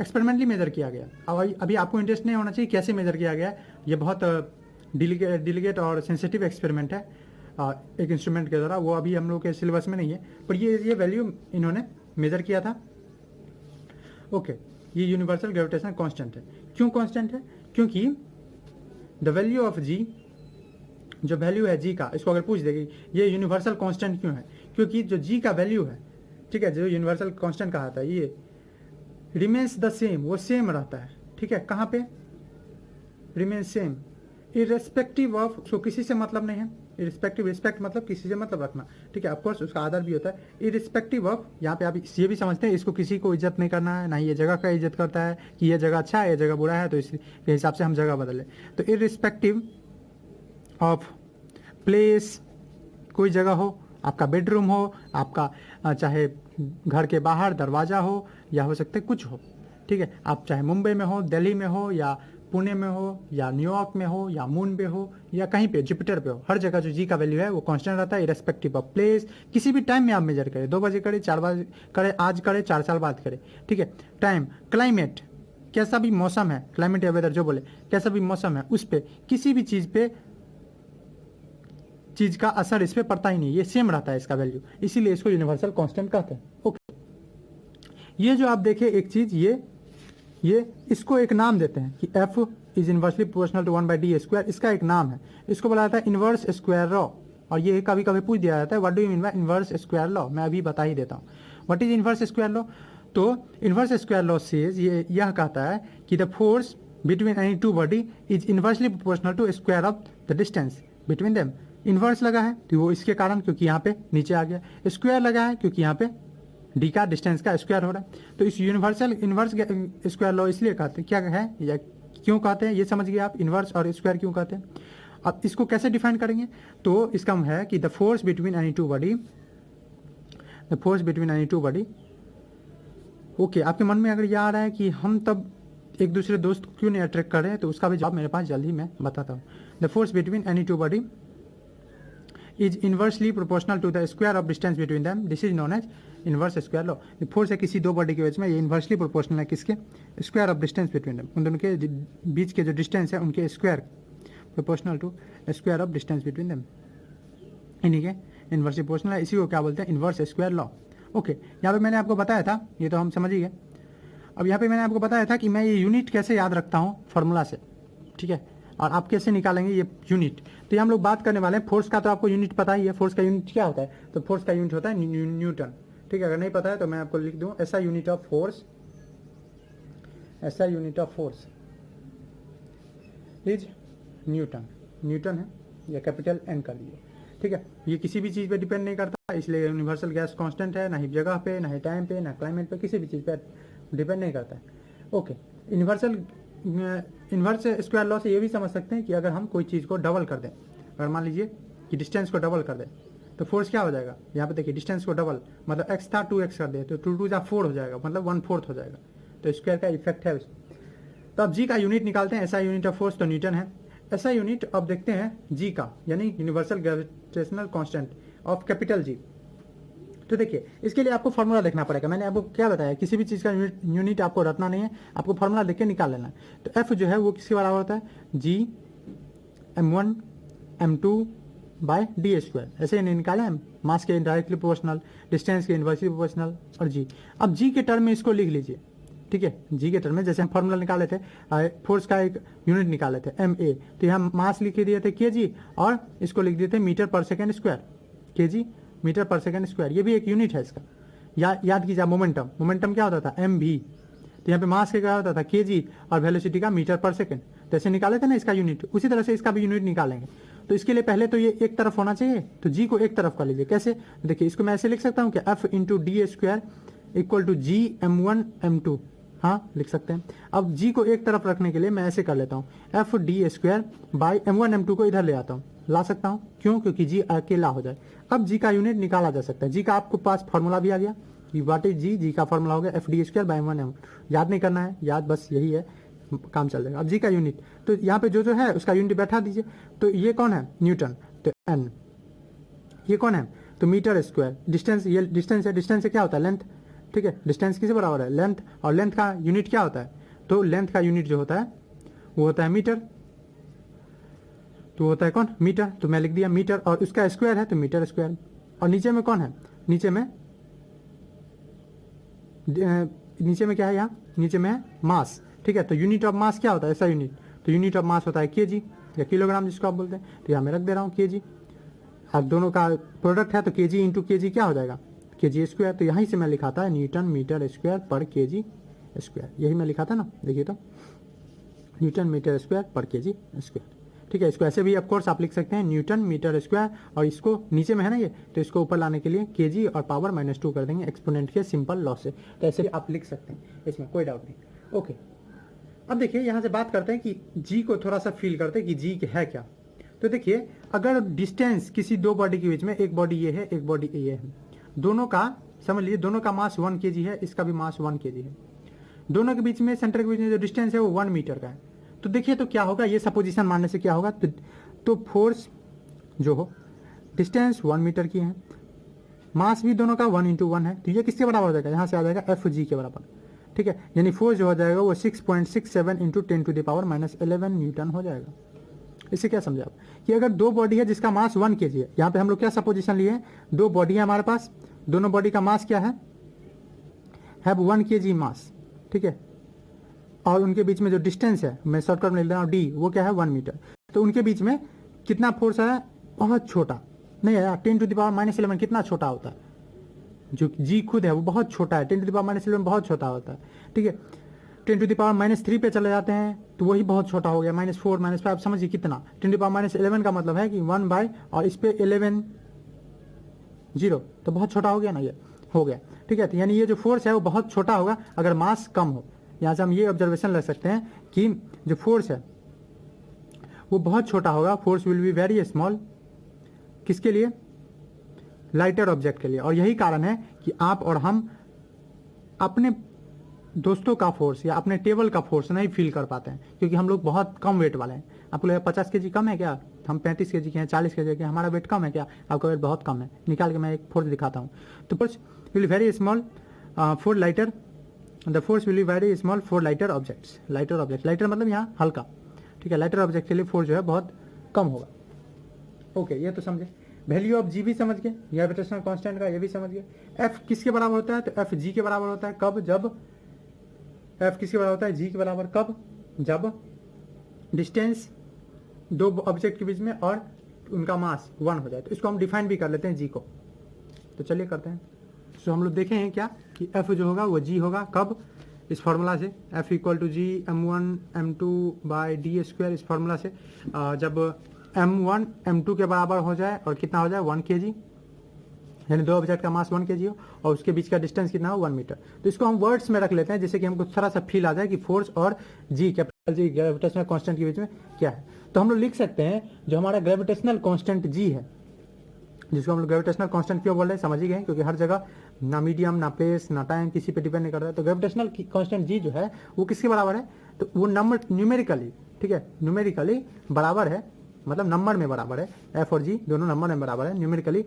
एक्सपेरिमेंटली मेजर किया गया। अब अभी आपको इंटरेस्ट नहीं होना चाहिए कैसे मेजर किया गया, ये बहुत डिलीगेट और सेंसिटिव एक्सपेरिमेंट है एक इंस्ट्रूमेंट के द्वारा, वो अभी हम लोग के सिलेबस में नहीं है, पर ये वैल्यू इन्होंने मेजर किया था। ओके, ये यूनिवर्सल ग्रेविटेशन कांस्टेंट है। क्यों कांस्टेंट है, क्योंकि द वैल्यू ऑफ जी, जो वैल्यू है जी का, इसको अगर पूछ देगी ये यूनिवर्सल कांस्टेंट क्यों है, क्योंकि जो जी का वैल्यू है, ठीक है, जो यूनिवर्सल कांस्टेंट कहा था, ये रिमेन्स द सेम, वो सेम रहता है, ठीक है। कहाँ पे, रिमेन सेम, इरेस्पेक्टिव ऑफ, उसको किसी से मतलब नहीं है, इरेस्पेक्टिव, रिस्पेक्ट मतलब किसी से मतलब रखना, ठीक है, ऑफकोर्स उसका आदर भी होता है, इरेस्पेक्टिव ऑफ, यहाँ पे आप ये भी समझते हैं इसको किसी को इज्जत नहीं करना है, ना ये जगह का इज्जत करता है कि ये जगह अच्छा है, ये जगह बुरा है, तो इसके हिसाब से हम जगह बदलें। तो इरेस्पेक्टिव ऑफ प्लेस, कोई जगह हो, आपका बेडरूम हो, आपका चाहे घर के बाहर दरवाज़ा हो, या हो सकते कुछ हो, ठीक है, आप चाहे मुंबई में हो, दिल्ली में हो, या पुणे में हो, या न्यूयॉर्क में हो, या मून पे हो, या कहीं पे जुपिटर पे हो, हर जगह जो जी का वैल्यू है वो कांस्टेंट रहता है, इरेस्पेक्टिव ऑफ प्लेस। किसी भी टाइम में आप मेजर करें, 2 बजे करें, 4 बजे करें, आज करें, 4 साल बाद करें, ठीक है। टाइम, क्लाइमेट, कैसा भी मौसम है, क्लाइमेट या वेदर जो बोले, कैसा भी मौसम है, उस पर किसी भी चीज़ का असर इस पर पड़ता ही नहीं, ये सेम रहता है इसका वैल्यू, इसीलिए इसको यूनिवर्सल कांस्टेंट कहते हैं। ओके, ये जो आप देखें एक चीज़, ये इसको एक नाम देते हैं कि F is inversely proportional to 1/d², इसका एक नाम है, इसको बोला जाता है इनवर्स स्क्वायर लॉ। और ये कभी कभी पूछ दिया जाता है what do you mean by inverse square law, मैं अभी बता ही देता हूँ what is inverse square law. तो इनवर्स स्क्वायर लॉ सेज, ये यह कहता है कि the force between any two body is inversely proportional to square of the distance between them. Inverse लगा है तो वो इसके कारण, क्योंकि यहाँ पे नीचे आ गया, स्क्वायर लगा है क्योंकि यहाँ पे डी का डिस्टेंस का स्क्वायर हो रहा है। तो इस यूनिवर्सल इन्वर्स स्क्वायर लॉ इसलिए कहते हैं, क्या है या क्यों कहते हैं ये समझ गए आप, इन्वर्स और स्क्वायर क्यों कहते हैं। अब इसको कैसे डिफाइन करेंगे, तो इसका है कि the force between any two body, okay, आपके मन में अगर ये आ रहा है कि हम तब एक दूसरे दोस्त को क्यों नहीं अट्रैक्ट कर रहे हैं, तो उसका भी जवाब मेरे पास जल्द ही मैं बताता हूँ। The force between any two body is inversely proportional to the square of distance between them, this is known as inverse square law. Force है किसी दो बॉडी के बीच में, ये इनवर्सली प्रोपोर्शनल है किसके, square of distance between them, उन दोनों के बीच के जो डिस्टेंस है उनके square proportional to square of distance between them, इन्हीं के इनवर्सली प्रोपोर्शनल है, इसी को क्या बोलते हैं, इनवर्स स्क्वायर लॉ। ओके, यहाँ पे मैंने आपको बताया था, ये तो हम समझ ही गए। अब यहाँ पे मैंने आपको बताया था कि मैं ये यूनिट कैसे याद रखता हूँ फार्मूला से, ठीक है, और आप कैसे निकालेंगे ये यूनिट। तो ये हम लोग बात करने वाले हैं फोर्स का, तो आपको यूनिट पता ही है, फोर्स का यूनिट क्या होता है, तो फोर्स का यूनिट होता है न्यूटन, ठीक है। अगर नहीं पता है तो मैं आपको लिख दूँ, ऐसा unit of force SI unit of force is Newton. Newton है या कैपिटल N कर दिए, ठीक है। ये किसी भी चीज़ पे डिपेंड नहीं करता, इसलिए यूनिवर्सल गैस कांस्टेंट है, ना ही जगह पे, ना ही टाइम पे, ना क्लाइमेट पे, किसी भी चीज़ पे डिपेंड नहीं करता है। ओके, इन्वर्स स्क्वायर लॉ से ये भी समझ सकते हैं कि अगर हम कोई चीज़ को डबल कर दें, अगर मान लीजिए कि डिस्टेंस को डबल कर दें तो फोर्स क्या हो जाएगा। यहाँ पे देखिए डिस्टेंस को डबल मतलब x था 2x कर दे तो 2 2 जा 4 हो जाएगा, मतलब 1/4 हो जाएगा। तो स्क्वायर का इफेक्ट है उसमें। तो अब जी का यूनिट निकालते हैं, SI यूनिट ऑफ फोर्स तो न्यूटन है। SI यूनिट अब देखते हैं जी का, यानी universal gravitational constant of capital G. तो देखिए इसके लिए आपको फॉर्मूला देखना पड़ेगा। मैंने आपको क्या बताया, किसी भी चीज़ का यूनिट आपको रटना नहीं है, आपको फॉर्मूला देख के निकाल लेना है। तो F जो है वो किसके बराबर होता है, G m1 m2 bye D square. ऐसे ही नहीं निकाले हम, मास के डायरेक्टली प्रोपोर्शनल, डिस्टेंस के इनवर्सली प्रोपोर्शनल और जी। अब जी के टर्म में इसको लिख लीजिए, ठीक है। जी के टर्म में जैसे हम फॉर्मूला निकाले थे, फोर्स का एक यूनिट निकाले थे MA, तो यहाँ मास लिख दिए थे kg और इसको लिख दिए थे मीटर पर सेकेंड स्क्वायर, kg मीटर पर सेकेंड स्क्वायर। ये भी एक यूनिट है इसका। याद कीजिए मोमेंटम, मोमेंटम क्या होता था mv, तो यहाँ पे मास का क्या होता था kg और वेलोसिटी का मीटर पर सेकेंड। तो ऐसे निकाले थे ना इसका यूनिट, उसी तरह से इसका भी यूनिट निकालेंगे। तो इसके लिए पहले तो ये एक तरफ होना चाहिए, तो जी को एक तरफ कर लीजिए। कैसे, देखिए इसको मैं ऐसे लिख सकता हूँ कि F into D square equal to G m1 m2, हाँ लिख सकते हैं। अब जी को एक तरफ रखने के लिए मैं ऐसे कर लेता हूँ, F D square by m1 m2 को इधर ले आता हूँ, ला सकता हूँ, क्यों, क्योंकि जी अकेला हो जाए। अब जी का यूनिट निकाला जा सकता है। जी का आपको पास फॉर्मूला भी आ गया कि वाट इज जी, जी का फॉर्मूला हो गया F D square by m1 m2। याद नहीं करना है, याद बस यही है, काम चल जाएगा। अब जी का यूनिट, तो यहाँ पे जो है उसका यूनिट बैठा दीजिए। तो ये कौन है, न्यूटन, तो n। ये कौन है, तो मीटर स्क्वायर। डिस्टेंस, ये डिस्टेंस है, डिस्टेंस से क्या होता है, लेंथ, ठीक है। डिस्टेंस किससे बराबर है, लेंथ, और लेंथ का यूनिट क्या होता है, तो लेंथ का यूनिट जो होता है वो होता है मीटर, तो होता है कौन, मीटर। तो मैं लिख दिया मीटर, और उसका स्क्वायर है तो मीटर स्क्वायर। और नीचे में कौन है, नीचे में क्या है, यहाँ नीचे में है मास, ठीक है। तो यूनिट ऑफ मास क्या होता है, ऐसा यूनिट, तो यूनिट ऑफ मास होता है kg या किलोग्राम जिसको आप बोलते हैं। तो यहाँ मैं रख दे रहा हूँ kg। अब दोनों का प्रोडक्ट है तो kg इंटू kg क्या हो जाएगा, kg स्क्वायर। तो यहीं से मैं लिखा था न्यूटन मीटर स्क्वायर पर kg स्क्वायर, यही मैं लिखा था ना, देखिए तो न्यूटन मीटर स्क्वायर पर kg स्क्वायर, ठीक है। इसको ऐसे भी ऑफकोर्स आप लिख सकते हैं न्यूटन मीटर स्क्वायर, और इसको नीचे में है ना ये, तो इसको ऊपर लाने के लिए kg और पावर -2 कर देंगे एक्सपोनेंट के सिंपल लॉ से। तो ऐसे भी आप लिख सकते हैं, इसमें कोई डाउट नहीं। ओके, अब देखिए यहाँ से बात करते हैं कि जी को थोड़ा सा फील करते हैं कि जी है क्या। तो देखिए अगर डिस्टेंस किसी दो बॉडी के बीच में, एक बॉडी ये है, एक बॉडी ये है, दोनों का समझ लीजिए दोनों का मास 1 kg है, इसका भी मास 1 kg है, दोनों के बीच में सेंटर के बीच में जो डिस्टेंस है वो 1 मीटर का है। तो देखिए तो क्या होगा, ये सपोजिशन मानने से क्या होगा, तो फोर्स जो हो, डिस्टेंस 1 मीटर की है, मास भी दोनों का 1 इंटू 1 है, तो ये किसके बराबर हो जाएगा, यहाँ से आ जाएगा एफ जी के बराबर, ठीक है। यानी फोर्स जो हो जाएगा वो 6.67 इंटू 10⁻⁻11 न्यूटन हो जाएगा। इससे क्या समझा आप कि अगर दो बॉडी है जिसका मास 1 kg है, यहाँ पे हम लोग क्या सपोजिशन लिए हैं, दो बॉडी है हमारे पास, दोनों बॉडी का मास क्या है 1 kg मास, ठीक है। और उनके बीच में जो डिस्टेंस है, मैं शॉर्टकट में लिख रहा हूँ डी, वो क्या है 1 मीटर। तो उनके बीच में कितना फोर्स है, बहुत छोटा, नहीं है 10⁻⁻11 कितना छोटा होता है, जो जी खुद है वो बहुत छोटा है, 10⁻⁻11 बहुत छोटा होता है, ठीक है। 10⁻³ पे चले जाते हैं तो वही बहुत छोटा हो गया, -4 -5, समझिए कितना, 10⁻11 का मतलब है कि 1 बाय और इस पे 11 0, तो बहुत छोटा हो गया ना, ये हो गया, ठीक है। तो यानी ये जो फोर्स है वो बहुत छोटा होगा अगर मास कम हो। यहाँ से हम ये ऑब्जर्वेशन ले सकते हैं कि जो फोर्स है वो बहुत छोटा होगा, force will be very small, किसके लिए, लाइटर ऑब्जेक्ट के लिए। और यही कारण है कि आप और हम अपने दोस्तों का फोर्स या अपने टेबल का फोर्स नहीं फील कर पाते हैं, क्योंकि हम लोग बहुत कम वेट वाले हैं। आपको लगेगा 50 kg कम है क्या, हम 35 kg के हैं, 40 kg के हैं, हमारा वेट कम है क्या, आपका वेट बहुत कम है। निकाल के मैं एक फोर्स दिखाता हूँ। तो force will very small for lighter, the force will be very small for lighter objects. Lighter मतलब यहाँ हल्का, ठीक है। लाइटर ऑब्जेक्ट के लिए फोर्स जो है बहुत कम होगा। ओके, ये तो समझे, वैल्यू ऑफ जी भी समझ गए, ग्रेविटेशनल कांस्टेंट का ये भी समझ गए। एफ किसके बराबर होता है, तो एफ जी के बराबर होता है, कब, जब एफ किसके बराबर होता है, जी के बराबर, कब, जब डिस्टेंस दो ऑब्जेक्ट के बीच में और उनका मास 1 हो जाए। तो इसको हम डिफाइन भी कर लेते हैं जी को। तो चलिए करते हैं। तो हम लोग देखे हैं क्या कि एफ जो होगा वो जी होगा, कब, इस फार्मूला से, F equal to ji m1m2/d², इस फार्मूला से जब m1 m2 के बराबर हो जाए और कितना हो जाए 1 kg, यानी दो ऑब्जेक्ट का मास 1 kg हो और उसके बीच का डिस्टेंस कितना हो 1 मीटर। तो इसको हम वर्ड्स में रख लेते हैं जिससे कि हमको थोड़ा सा फील आ जाए कि फोर्स और जी, कैपिटल जी, ग्रेविटेशनल कांस्टेंट के बीच में क्या है। तो हम लोग लिख सकते हैं जो हमारा ग्रेविटेशनल कांस्टेंट जी है, जिसको हम लोग ग्रेविटेशनल कांस्टेंट क्यों बोल रहे हैं समझ ही गए, क्योंकि हर जगह ना मीडियम ना प्लेस ना टाइम किसी पे डिपेंड नहीं करता है। तो ग्रेविटेशनल कांस्टेंट जी जो है वो किसके बराबर है, तो वो नंबर न्यूमेरिकली, ठीक है, न्यूमेरिकली बराबर है, मतलब नंबर में बराबर है, एफ और जी दोनों नंबर में बराबर है, न्यूमेरिकली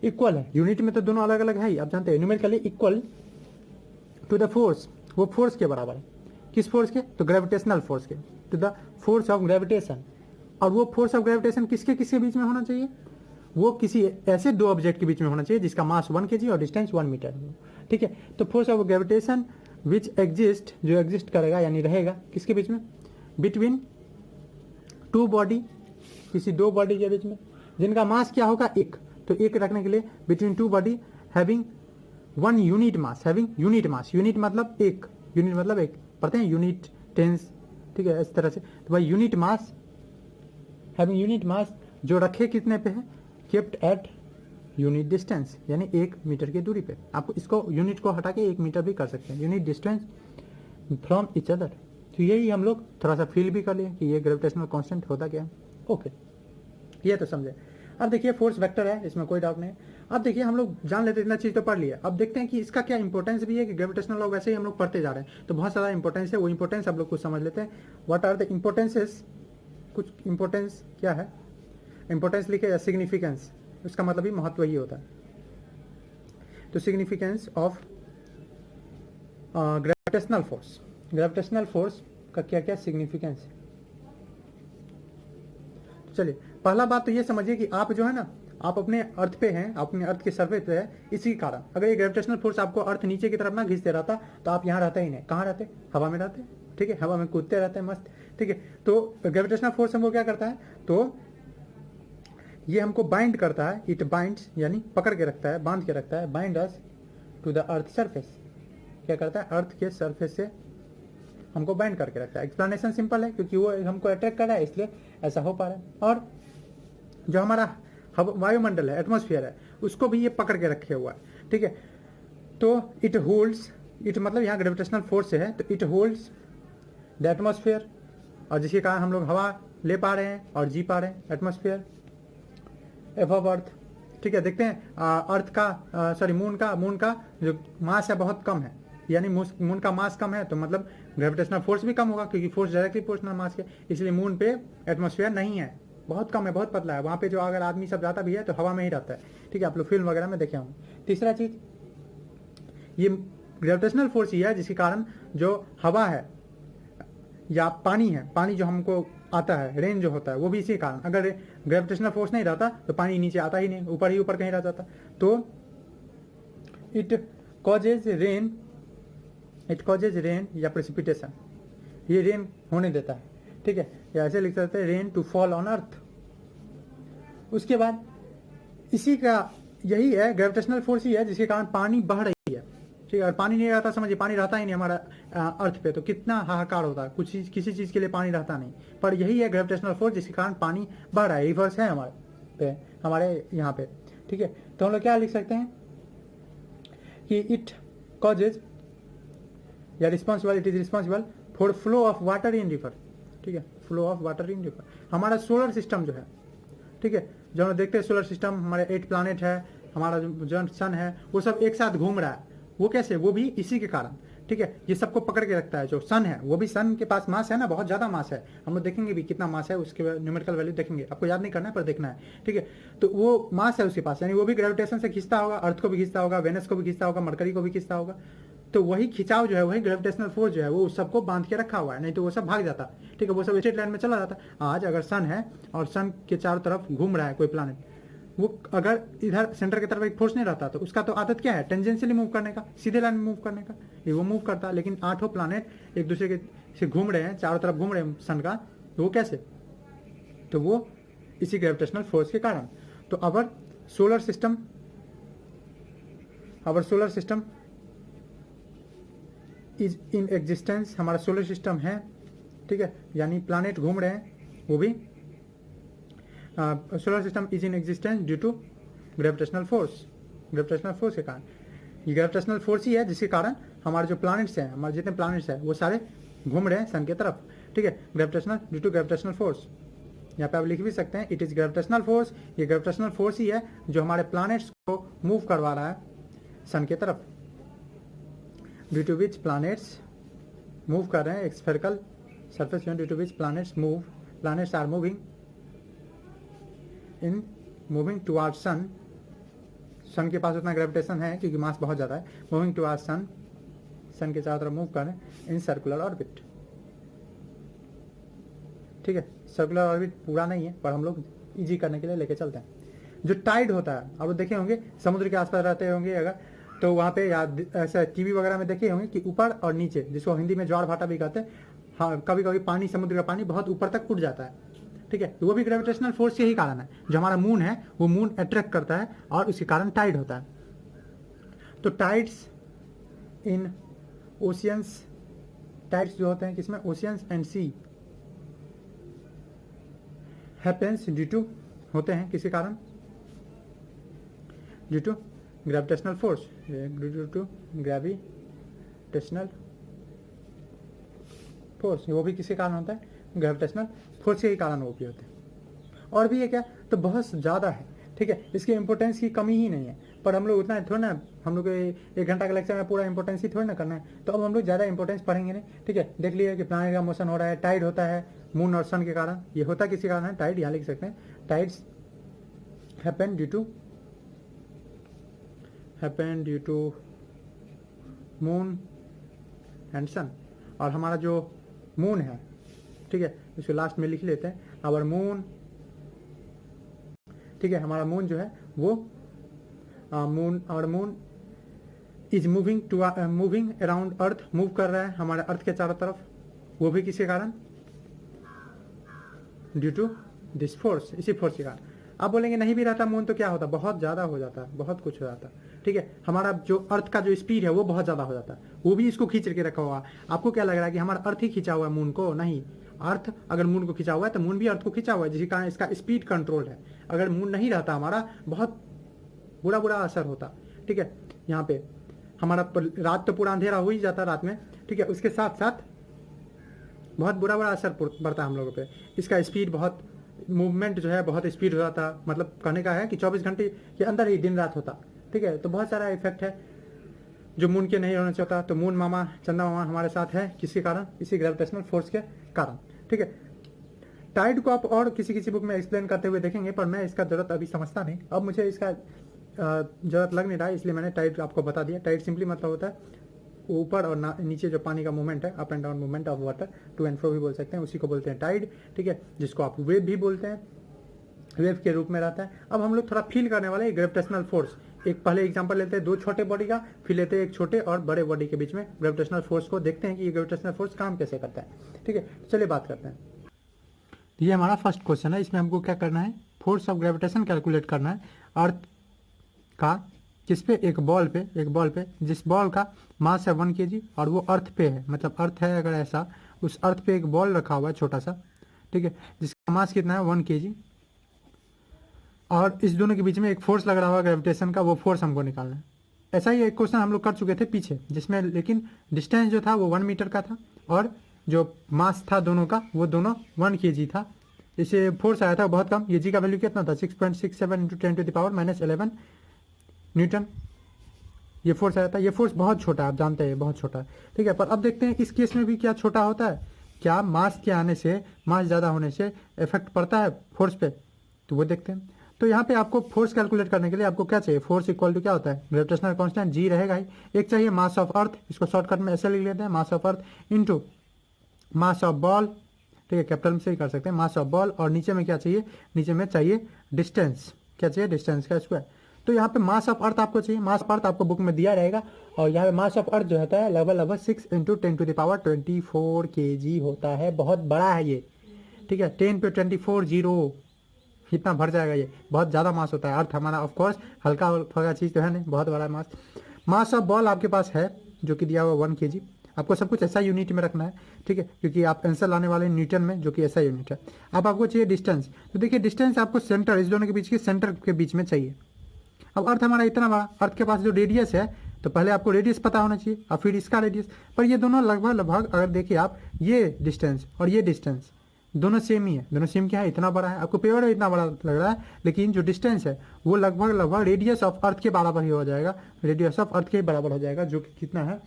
इक्वल है। यूनिट में तो दोनों अलग अलग है ही, आप जानते हैं, numerically equal to the force, वो फोर्स के बराबर है। किस फोर्स के, तो ग्रेविटेशनल फोर्स के, to the force of gravitation. और वो फोर्स ऑफ ग्रेविटेशन किसके किसके बीच में होना चाहिए, वो किसी ऐसे दो ऑब्जेक्ट के बीच में होना चाहिए जिसका मास 1 kg और डिस्टेंस 1 मीटर हो, ठीक है। तो force of gravitation which exist, जो एग्जिस्ट करेगा यानी रहेगा किसके बीच में, बिटवीन टू बॉडी, किसी दो बॉडी के बीच में जिनका मास क्या होगा 1, तो 1 रखने के लिए between two body having 1 unit mass, having unit mass, unit मतलब 1, यूनिट मतलब 1, पढ़ते हैं यूनिट टेंस, ठीक है, इस तरह से। तो भाई unit mass, having unit mass जो रखे कितने पे है, केप्ट एट यूनिट डिस्टेंस, यानी 1 मीटर की दूरी पे। आप इसको यूनिट को हटा के 1 मीटर भी कर सकते हैं, unit distance from each other. तो यही हम लोग थोड़ा सा फील भी कर लिए कि ये ग्रेविटेशनल कांस्टेंट होता क्या है। ओके, ये तो समझे। अब देखिए फोर्स वेक्टर है, इसमें कोई डाउट नहीं। अब देखिए हम लोग जान लेते इतना चीज़ तो पढ़ लिया, अब देखते हैं कि इसका क्या इंपॉर्टेंस भी है कि ग्रेविटेशनल लॉ वैसे ही हम लोग पढ़ते जा रहे हैं तो बहुत सारा इंपॉर्टेंस है, वो इंपॉर्टेंस आप लोग कुछ समझ लेते हैं। व्हाट आर द इंपॉर्टेंसेस, कुछ इंपॉर्टेंस क्या है, इंपॉर्टेंस लिखे या सिग्निफिकेंस, उसका मतलब ही महत्व ही होता है। तो significance of gravitational force, gravitational force का क्या क्या सिग्निफिकेंस है। चलिए पहला बात तो ये समझिए कि आप जो है ना, आप अपने अर्थ पे हैं, अपने अर्थ के सरफेस पे है, इसी कारण अगर ये ग्रेविटेशनल फोर्स आपको अर्थ नीचे की तरफ ना खींचते रहता तो आप यहाँ रहते ही नहीं, कहाँ रहते, हवा में रहते, ठीक है, हवा में कूदते रहते हैं मस्त, ठीक है। तो ग्रेविटेशनल फोर्स हमको क्या करता है, तो ये हमको बाइंड करता है, इट बाइंड्स यानी पकड़ के रखता है, बांध के रखता है, bind us to the earth surface, क्या करता है, अर्थ के सरफेस से हमको बाइंड करके रखता है। एक्सप्लेनेशन सिंपल है, क्योंकि वो हमको अटैक कर रहा है इसलिए ऐसा हो पा रहा है। और जो हमारा वायुमंडल है, एटमॉस्फेयर है, उसको भी ये पकड़ के रखे हुआ है, ठीक है। तो इट होल्ड्स, इट मतलब यहाँ ग्रेविटेशनल फोर्स से है, तो इट होल्ड्स द एटमॉस्फेयर, और जिसके कारण हम लोग हवा ले पा रहे हैं और जी पा रहे हैं, एटमॉस्फेयर एबव अर्थ, ठीक है। देखते हैं अर्थ का सॉरी मून का जो मास है बहुत कम है, यानी मून का मास कम है तो मतलब ग्रेविटेशनल फोर्स भी कम होगा, क्योंकि फोर्स डायरेक्टली प्रोपोर्शनल मास के, इसलिए मून पे एटमॉस्फेयर नहीं है, बहुत कम है, बहुत पतला है। वहाँ पे जो अगर आदमी सब जाता भी है तो हवा में ही रहता है, ठीक है, आप लोग फिल्म वगैरह में देखे होंगे। तीसरा चीज, ये ग्रेविटेशनल फोर्स ही है जिसके कारण जो हवा है या पानी है, पानी जो हमको आता है, रेन जो होता है, वो भी इसी कारण, अगर ग्रेविटेशनल फोर्स नहीं रहता तो पानी नीचे आता ही नहीं, ऊपर ही ऊपर कहीं रह जाता। तो it causes rain, it causes rain या प्रेसिपिटेशन, ये रेन होने देता है, ठीक है, या ऐसे लिख सकते हैं rain to fall on earth. उसके बाद इसी का यही है, ग्रेविटेशनल फोर्स ही है जिसके कारण पानी बह रही है, ठीक है। और पानी नहीं रहता, समझिए पानी रहता ही नहीं हमारा अर्थ पे, तो कितना हाहाकार होता है, कुछ चीज किसी चीज के लिए पानी रहता नहीं, पर यही है ग्रेविटेशनल फोर्स जिसके कारण पानी बह रहा है, रिवर्स है हमारे पे, हमारे यहाँ पे, ठीक है। तो हम लोग क्या लिख सकते हैं कि इट कॉजेज या responsible, it is responsible for flow of water in river, ठीक है, flow of water in river. हमारा सोलर सिस्टम जो है, ठीक है, जो हम देखते हैं सोलर सिस्टम, हमारे 8 प्लानेट है, हमारा जो सन है, वो सब एक साथ घूम रहा है, वो कैसे, वो भी इसी के कारण, ठीक है, ये सबको पकड़ के रखता है। जो सन है वो भी, सन के पास मास है ना, बहुत ज़्यादा मास है, हम लोग देखेंगे भी कितना मास है, उसके न्यूमेरिकल वैल्यू देखेंगे, आपको याद नहीं करना है पर देखना है, ठीक है। तो वो मास है उसके पास, यानी वो भी ग्रेविटेशन से खींचता होगा, अर्थ को भी खींचता होगा, वेनस को भी खींचता होगा, मरकरी को भी खींचता होगा। तो वही खिंचाव जो है, वही ग्रेविटेशनल फोर्स जो है, वो सबको बांध के रखा हुआ है, नहीं तो वो सब भाग जाता, ठीक है, वो सब स्ट्रेट लाइन में चला जाता। आज अगर सन है और सन के चारों तरफ घूम रहा है कोई प्लानेट, वो अगर इधर सेंटर की तरफ एक फोर्स नहीं रहता तो उसका तो आदत क्या है, टेंजेंशियली मूव करने का, सीधे लाइन में मूव करने का, ये वो मूव करता है। लेकिन 8 प्लानेट एक दूसरे के से घूम रहे हैं, चारों तरफ घूम रहे हैं सन का, तो वो कैसे, तो वो इसी ग्रेविटेशनल फोर्स के कारण। तो our solar system is in existence, हमारा सोलर सिस्टम है, ठीक है, यानी प्लानट घूम रहे हैं वो भी, solar system is in existence due to gravitational force, gravitational force के कारण। ये ग्रेविटेशनल फोर्स ही है जिसके कारण हमारे जो प्लैनेट्स हैं, हमारे जितने प्लैनेट्स हैं वो सारे घूम रहे हैं सन के तरफ, ठीक है, gravitational due to gravitational force. यहाँ पे आप लिख भी सकते हैं इट इज़ ग्रेविटेशनल फोर्स, ये ग्रेविटेशनल फोर्स ही है जो हमारे प्लैनेट्स को मूव करवा रहा है सन के तरफ, due to which planets move कर रहे हैं spherical surface, due to which planets are moving toward sun. Sun के पास उतना ग्रेविटेशन है क्योंकि मास बहुत ज़्यादा है, मूविंग टुवार्ड सन, सन के चारों तरफ मूव कर रहे हैं इन सर्कुलर ऑर्बिट, ठीक है। सर्कुलर ऑर्बिट पूरा नहीं है पर हम लोग इजी करने के लिए लेके चलते हैं। जो टाइड होता है, आप देखे होंगे समुद्र के आसपास रहते होंगे अगर, तो वहाँ पे या ऐसा टीवी वगैरह में देखे होंगे कि ऊपर और नीचे, जिसको हिंदी में ज्वार भाटा भी कहते हैं, हाँ, कभी कभी पानी, समुद्र का पानी बहुत ऊपर तक उठ जाता है, ठीक है, तो वो भी ग्रेविटेशनल फोर्स के ही कारण है। जो हमारा मून है वो मून अट्रैक्ट करता है और उसके कारण टाइड होता है। तो टाइड्स इन ओशियंस, टाइड्स जो होते हैं किसमें, oceans and sea, happens due to, होते हैं किसी कारण, due to gravitational force, due to gravitational force, वो भी किसी कारण होता है, ग्रेविटेशनल फोर्स के ही कारण वो भी होते हैं। और भी है क्या, तो बहुत ज़्यादा है, ठीक है, इसकी इंपॉर्टेंस की कमी ही नहीं है, पर हम लोग उतना थोड़ा ना, हम लोग एक घंटा का लेक्चर में पूरा इंपॉर्टेंस ही थोड़ा ना करना है, तो अब हम लोग ज़्यादा इंपॉर्टेंस पढ़ेंगे नहीं, ठीक है। देख लीजिए कि प्लैनेट का मोशन हो रहा है, टाइड होता है मून और सन के कारण, ये होता किसी कारण है, टाइड, यहाँ लिख सकते हैं tides happen due to moon and sun. और हमारा जो मून है, ठीक है, इसको लास्ट में लिख लेते हैं, आवर मून, ठीक है, हमारा मून जो है वो our moon is moving around earth, move कर रहा है हमारे अर्थ के चारों तरफ, वो भी किसी कारण, ड्यू टू दिस फोर्स, इसी फोर्स के कारण। आप बोलेंगे नहीं भी रहता मून तो क्या होता, बहुत ज़्यादा हो जाता है, बहुत कुछ हो जाता है, ठीक है। हमारा जो अर्थ का जो स्पीड है वो बहुत ज़्यादा हो जाता है, वो भी इसको खींच के रखा हुआ। आपको क्या लग रहा है कि हमारा अर्थ ही खींचा हुआ है मून को, नहीं, अर्थ अगर मून को खींचा हुआ है तो मून भी अर्थ को खींचा हुआ है, जिसके कारण इसका स्पीड कंट्रोल है। अगर मून नहीं रहता हमारा बहुत बुरा असर होता, ठीक है। यहाँ पे हमारा रात तो पूरा अंधेरा हो ही जाता रात में, ठीक है, उसके साथ साथ बहुत बुरा असर पड़ता है हम लोगों पे। इसका स्पीड बहुत, मूवमेंट जो है बहुत स्पीड हो जाता, मतलब कहने का है कि 24 घंटे के अंदर ही दिन रात होता, ठीक है। तो बहुत सारा इफेक्ट है जो मून के नहीं होने से होता। तो मून मामा, चंदा मामा हमारे साथ है किसके कारण, इसी ग्रेविटेशनल फोर्स के कारण, ठीक है। टाइड को आप और किसी बुक में एक्सप्लेन करते हुए देखेंगे, पर मैं इसका जरूरत अभी समझता नहीं, अब मुझे इसका जरूरत लग नहीं रहा है, इसलिए मैंने टाइड आपको बता दिया। टाइड सिंपली मतलब होता है ऊपर और नीचे जो पानी का मूवमेंट है, up and down movement of water, to and fro भी बोल सकते हैं, उसी को बोलते हैं टाइड, ठीक है, जिसको आप वेव भी बोलते हैं, वेव के रूप में रहता है। अब हम लोग थोड़ा फील करने वाले ग्रेविटेशनल फोर्स, एक पहले एग्जांपल लेते हैं दो छोटे बॉडी का, फिर लेते हैं एक छोटे और बड़े बॉडी के बीच में ग्रेविटेशनल फोर्स को, देखते हैं कि ये ग्रेविटेशनल फोर्स काम कैसे करता है, ठीक है। चलिए बात करते हैं। ये हमारा फर्स्ट क्वेश्चन है, इसमें हमको क्या करना है, फोर्स ऑफ ग्रेविटेशन कैलकुलेट करना है अर्थ का, किस पे, एक बॉल पे, जिस बॉल का मास है 1 kg और वो अर्थ पे है, मतलब अर्थ है अगर ऐसा, उस अर्थ पे एक बॉल रखा हुआ है छोटा सा, ठीक है, जिसका मास कितना है 1 kg, और इस दोनों के बीच में एक फोर्स लग रहा हुआ ग्रेविटेशन का, वो फोर्स हमको निकालना है। ऐसा ही एक क्वेश्चन हम लोग कर चुके थे पीछे, जिसमें लेकिन डिस्टेंस जो था वो 1 मीटर का था और जो मास था दोनों का वो दोनों 1 kg था। इसे फोर्स आया था बहुत कम, ये जी का वैल्यू कितना था 6.67 × 10⁻11 न्यूटन, ये फोर्स आया था। ये फोर्स बहुत छोटा है, आप जानते हैं बहुत छोटा है, ठीक है। पर अब देखते हैं इस केस में भी क्या छोटा होता है, क्या मास के आने से, मास ज़्यादा होने से इफेक्ट पड़ता है फोर्स पे, तो वो देखते हैं। तो यहाँ पे आपको फोर्स कैलकुलेट करने के लिए आपको क्या चाहिए, फोर्स इक्वल टू क्या होता है, ग्रेविटेशनल कांस्टेंट जी रहेगा ही, एक चाहिए मास ऑफ अर्थ, इसको शॉर्टकट में ऐसे लिख लेते हैं, mass of earth into mass of ball, ठीक है, कैपिटल में से ही कर सकते हैं, मास ऑफ बॉल, और नीचे में क्या चाहिए, नीचे में चाहिए डिस्टेंस, क्या चाहिए, डिस्टेंस का स्क्वायर। तो यहाँ पे मास ऑफ अर्थ आपको चाहिए, मास ऑफ अर्थ आपको बुक में दिया रहेगा, और यहाँ पे मास ऑफ अर्थ जो होता है लगभग 6 × 10⁻24 kg होता है, बहुत बड़ा है ये, ठीक है, 10 पे 24 0 इतना भर जाएगा, ये बहुत ज़्यादा मास होता है। अर्थ हमारा ऑफकोर्स हल्का फल्का चीज़ तो है नहीं, बहुत बड़ा मास। मास ऑफ बॉल आपके पास है जो कि दिया हुआ 1 kg। आपको सब कुछ ऐसा यूनिट में रखना है, ठीक है, क्योंकि आप आंसर लाने वाले न्यूटन में, जो कि ऐसा यूनिट है। अब आपको चाहिए डिस्टेंस, तो देखिए डिस्टेंस आपको सेंटर, इस दोनों के बीच के सेंटर के बीच में चाहिए। अब अर्थ हमारा इतना बड़ा, अर्थ के पास जो रेडियस है, तो पहले आपको रेडियस पता होना चाहिए और फिर इसका रेडियस, पर ये दोनों लगभग लगभग, अगर देखिए आप, ये डिस्टेंस और ये डिस्टेंस दोनों सेम ही है। दोनों सेम क्या है, इतना बड़ा है, आपको पेड़ इतना बड़ा लग रहा है, लेकिन जो डिस्टेंस है वो लगभग लगभग रेडियस ऑफ अर्थ के बराबर ही हो जाएगा, रेडियस ऑफ अर्थ के बराबर हो जाएगा, जो कि कितना है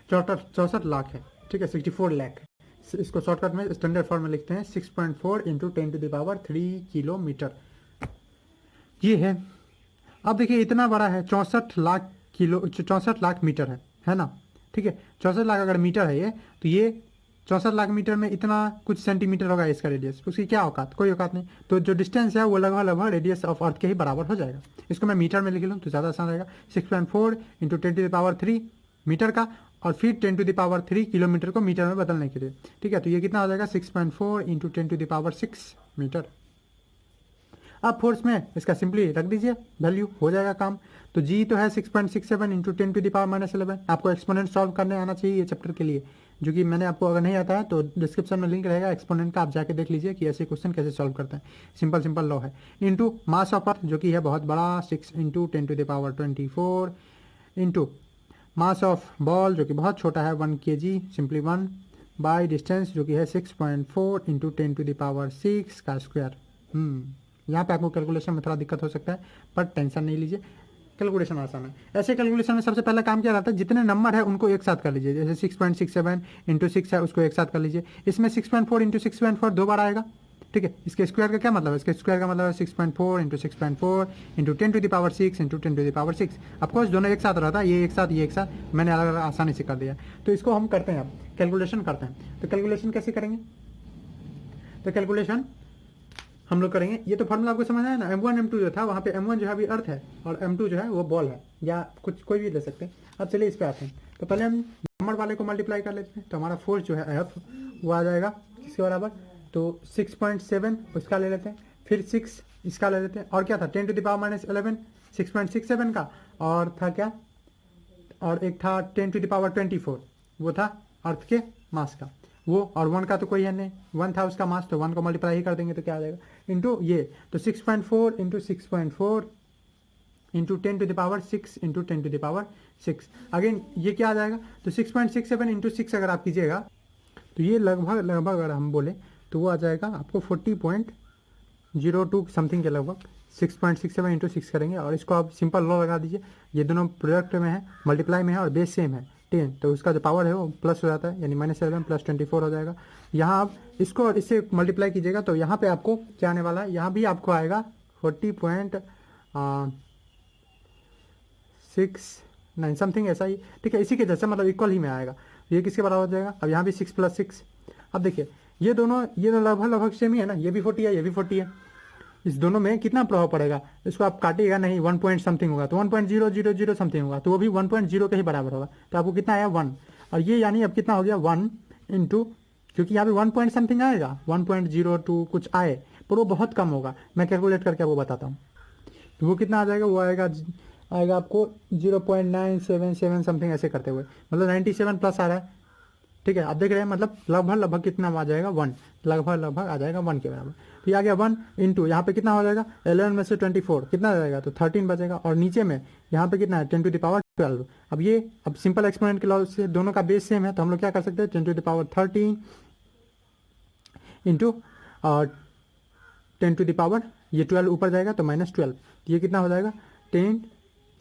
64 लाख है, ठीक है, 64 लाख है। इसको शॉर्टकट में स्टैंडर्ड फॉर्म में लिखते हैं 6.4 इंटू 10⁻³ किलोमीटर, ये है। अब देखिए इतना बड़ा है, 64 लाख मीटर है ना, ठीक है, 64 लाख अगर मीटर है ये, तो ये 64 लाख मीटर में इतना कुछ सेंटीमीटर होगा इसका रेडियस, उसकी क्या औकात, कोई औकात नहीं। तो जो डिस्टेंस है वो लगभग लगभग रेडियस ऑफ अर्थ के ही बराबर हो जाएगा। इसको मैं मीटर में लिख लूँ तो ज़्यादा आसान रहेगा, 6.4 इंटू 10⁻³ मीटर का, और फिर 10⁻³ किलोमीटर को मीटर में बदलने के लिए, ठीक है। तो ये कितना हो जाएगा 6.4 इंटू 10⁻6 मीटर। अब फोर्स में इसका सिंपली रख दीजिए वैल्यू, हो जाएगा काम। तो जी तो है 6.67 इंटू 10⁻11। आपको एक्सपोनेंट सॉल्व करने आना चाहिए ये चैप्टर के लिए, जो कि मैंने आपको अगर नहीं आता है तो डिस्क्रिप्शन में लिंक रहेगा एक्सपोनेंट का, आप जाके देख लीजिए कि ऐसे क्वेश्चन कैसे सॉल्व करते हैं। सिंपल सिंपल लॉ है। इंटू मास ऑफ अर्थ जो कि है बहुत बड़ा 6 into 10⁻24 into mass of ball जो कि बहुत छोटा है 1 kg, सिंपली 1 बाई डिस्टेंस जो कि है 6.4 इंटू 10⁻6 का स्क्वायर। यहाँ पे आपको कैलकुलेशन में थोड़ा दिक्कत हो सकता है, पर टेंशन नहीं लीजिए, कैलकुलेशन आसान है। ऐसे कैलकुलेशन में सबसे पहला काम क्या रहता है, जितने नंबर है उनको एक साथ कर लीजिए। जैसे 6.67 इंटू 6 है, उसको एक साथ कर लीजिए। इसमें 6.4 इंटू 6.4 दो बार आएगा, ठीक है। इसके स्क्वायर का क्या मतलब है, इसके स्क्वायर का मतलब है 6.4 इंटू 6.4 इंटू 10⁻6 इंटू 10⁻6। ऑफकोर्स दोनों एक साथ रहता है, ये एक साथ ये एक साथ, मैंने अलग अलग आसानी से कर दिया। तो इसको हम करते हैं, अब कैलकुलेशन करते हैं। तो कैलकुलेशन कैसे करेंगे, तो कैलकुलेशन हम लोग करेंगे। ये तो फॉर्मूला आपको समझ आया ना, M1 M2 जो था, वहाँ पे M1 जो है अभी अर्थ है और M2 जो है वो बॉल है, या कुछ कोई भी ले सकते हैं। अब चलिए इस पे आते हैं। तो पहले हम नंबर वाले को मल्टीप्लाई कर लेते हैं। तो हमारा फोर्स जो है F वो आ जाएगा किसके बराबर, तो 6.7 उसका ले लेते हैं, फिर 6 इसका ले लेते हैं, और क्या था 10⁻11 6.67 का, और था क्या, और एक था 10⁻24 वो था अर्थ के मास का वो, और 1 का तो कोई है नहीं, 1 था उसका मास, तो 1 को मल्टीप्लाई ही कर देंगे तो क्या आ जाएगा इंटू ये, तो 6.4 इंटू 6.4 इंटू 10⁻6 इंटू 10⁻6। अगेन ये क्या आ जाएगा, तो 6.67 इंटू 6 अगर आप कीजिएगा तो ये लगभग लगभग अगर हम बोले तो वो आ जाएगा आपको 40.02 समथिंग के लगभग। 6.67 इंटू 6 करेंगे और इसको आप सिंपल लॉ लगा दीजिए, ये दोनों प्रोडक्ट में है, मल्टीप्लाई में है और बेस सेम है 10, तो उसका जो पावर है वो प्लस हो जाता है, यानी -11 प्लस 24 हो जाएगा। यहाँ आप इसको और इससे मल्टीप्लाई कीजिएगा तो यहाँ पे आपको क्या आने वाला है, यहाँ भी आपको आएगा 40.69 समथिंग ऐसा ही, ठीक है, इसी के जैसे मतलब इक्वल ही में आएगा। ये किसके बराबर हो जाएगा, अब यहाँ भी 6 + 6। अब देखिए ये दोनों ये लगभग लगभग सेम ही है ना, ये भी 40 है ये भी 40 है, इस दोनों में कितना प्रभाव पड़ेगा, इसको आप काटिएगा नहीं 1 पॉइंट समथिंग होगा, तो 1.000 समथिंग होगा, तो वो भी 1.0 के ही बराबर होगा, तो आपको कितना आया 1, और ये यानी अब कितना हो गया 1 इंटू, क्योंकि यहाँ पे 1 पॉइंट समथिंग आएगा 1.02 कुछ आए, पर वो बहुत कम होगा, मैं कैलकुलेट करके आपको बताता हूँ। तो वो कितना आ जाएगा, वो आएगा आपको 0.977 समथिंग ऐसे करते हुए, मतलब 97 प्लस आ रहा है, ठीक है। आप देख रहे हैं मतलब लगभग लगभग कितना आ जाएगा 1, लगभग लगभग आ जाएगा 1 के बराबर। तो ये आ गया 1 इंटू यहाँ पे कितना हो जाएगा 11 में से 24 कितना आ जाएगा, तो 13 बचेगा, और नीचे में यहाँ पे कितना है 10⁻12। अब ये अब सिंपल एक्सपोनेंट के लॉ से दोनों का बेस सेम है, तो हम लोग क्या कर सकते हैं 10⁻13 इंटू 10 ये 12 ऊपर जाएगा तो -12, ये कितना हो जाएगा 10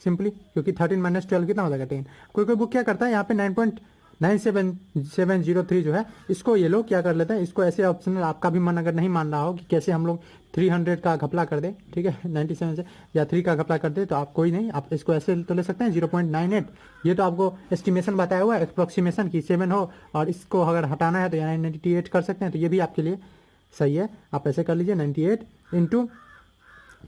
सिंपली, क्योंकि 13 - 12 कितना हो जाएगा 10। कोई कोई बुक क्या करता है यहाँ पे 9.97703 जो है, इसको ये लोग क्या कर लेते हैं, इसको ऐसे ऑप्शनल, आपका भी मन अगर नहीं मान रहा हो कि कैसे हम लोग 300 का घपला कर दें, ठीक है 97 से, या 3 का घपला कर दे, तो आप कोई नहीं, आप इसको ऐसे तो ले सकते हैं 0.98। ये तो आपको एस्टिमेशन बताया हुआ है, अप्रोक्सीमेशन की 7 हो, और इसको अगर हटाना है तो यहाँ 98 कर सकते हैं, तो ये भी आपके लिए सही है, आप ऐसे कर लीजिए 98 इंटू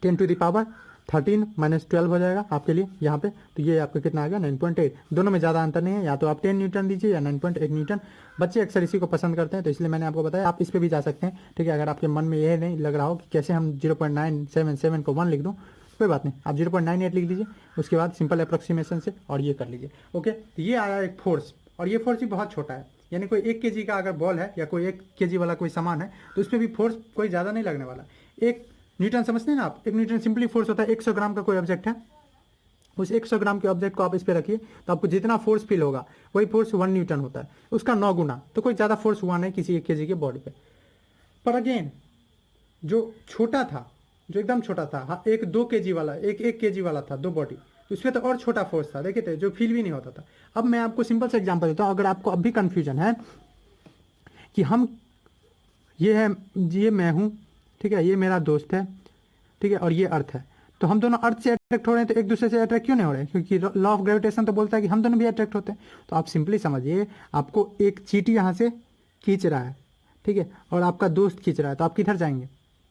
10⁻13 -12 हो जाएगा आपके लिए यहाँ पे, तो ये आपका कितना आ गया 9.8। दोनों में ज़्यादा अंतर नहीं है, या तो आप 10 न्यूटन दीजिए या 9.8 न्यूटन। बच्चे अक्सर इसी को पसंद करते हैं, तो इसलिए मैंने आपको बताया, आप इस पर भी जा सकते हैं, ठीक है। अगर आपके मन में ये नहीं लग रहा हो कि कैसे हम 0.977 को 1 लिख दूँ, कोई बात नहीं, आप 0.98 लिख लीजिए, उसके बाद सिंपल अप्रोक्सीमेशन से और ये कर लीजिए, ओके। तो ये आया एक फोर्स, और ये फोर्स भी बहुत छोटा है, यानी कोई 1 kg का अगर बॉल है या कोई 1 kg वाला कोई सामान है तो उस पर भी फोर्स कोई ज़्यादा नहीं लगने वाला। 1 न्यूटन समझते हैं ना आप, 1 न्यूटन सिंपली फोर्स होता है 100 ग्राम का कोई ऑब्जेक्ट है, उस 100 ग्राम के ऑब्जेक्ट को आप इस पर रखिए तो आपको जितना फोर्स फील होगा वही फोर्स 1 न्यूटन होता है, उसका 9 गुना, तो कोई ज़्यादा फोर्स हुआ नहीं किसी 1 kg के बॉडी पे। पर अगेन जो छोटा था, जो एकदम छोटा था, हाँ 1-2 kg वाला, 1 kg वाला था 2 बॉडी, तो उसमें तो और छोटा फोर्स था, देखिए थे जो फील भी नहीं होता था। अब मैं आपको सिंपल सा एग्जांपल देता हूँ, अगर आपको अब भी कन्फ्यूजन है कि हम ये है, ये मैं हूँ, ठीक है, ये मेरा दोस्त है, ठीक है, और ये अर्थ है, तो हम दोनों अर्थ से अट्रैक्ट हो रहे हैं तो एक दूसरे से अट्रैक्ट क्यों नहीं हो रहे हैं? क्योंकि लॉ ऑफ ग्रेविटेशन तो बोलता है कि हम दोनों भी अट्रैक्ट होते हैं। तो आप सिंपली समझिए, आपको एक चींटी यहाँ से खींच रहा है, ठीक है, और आपका दोस्त खींच रहा है, तो आप किधर जाएंगे?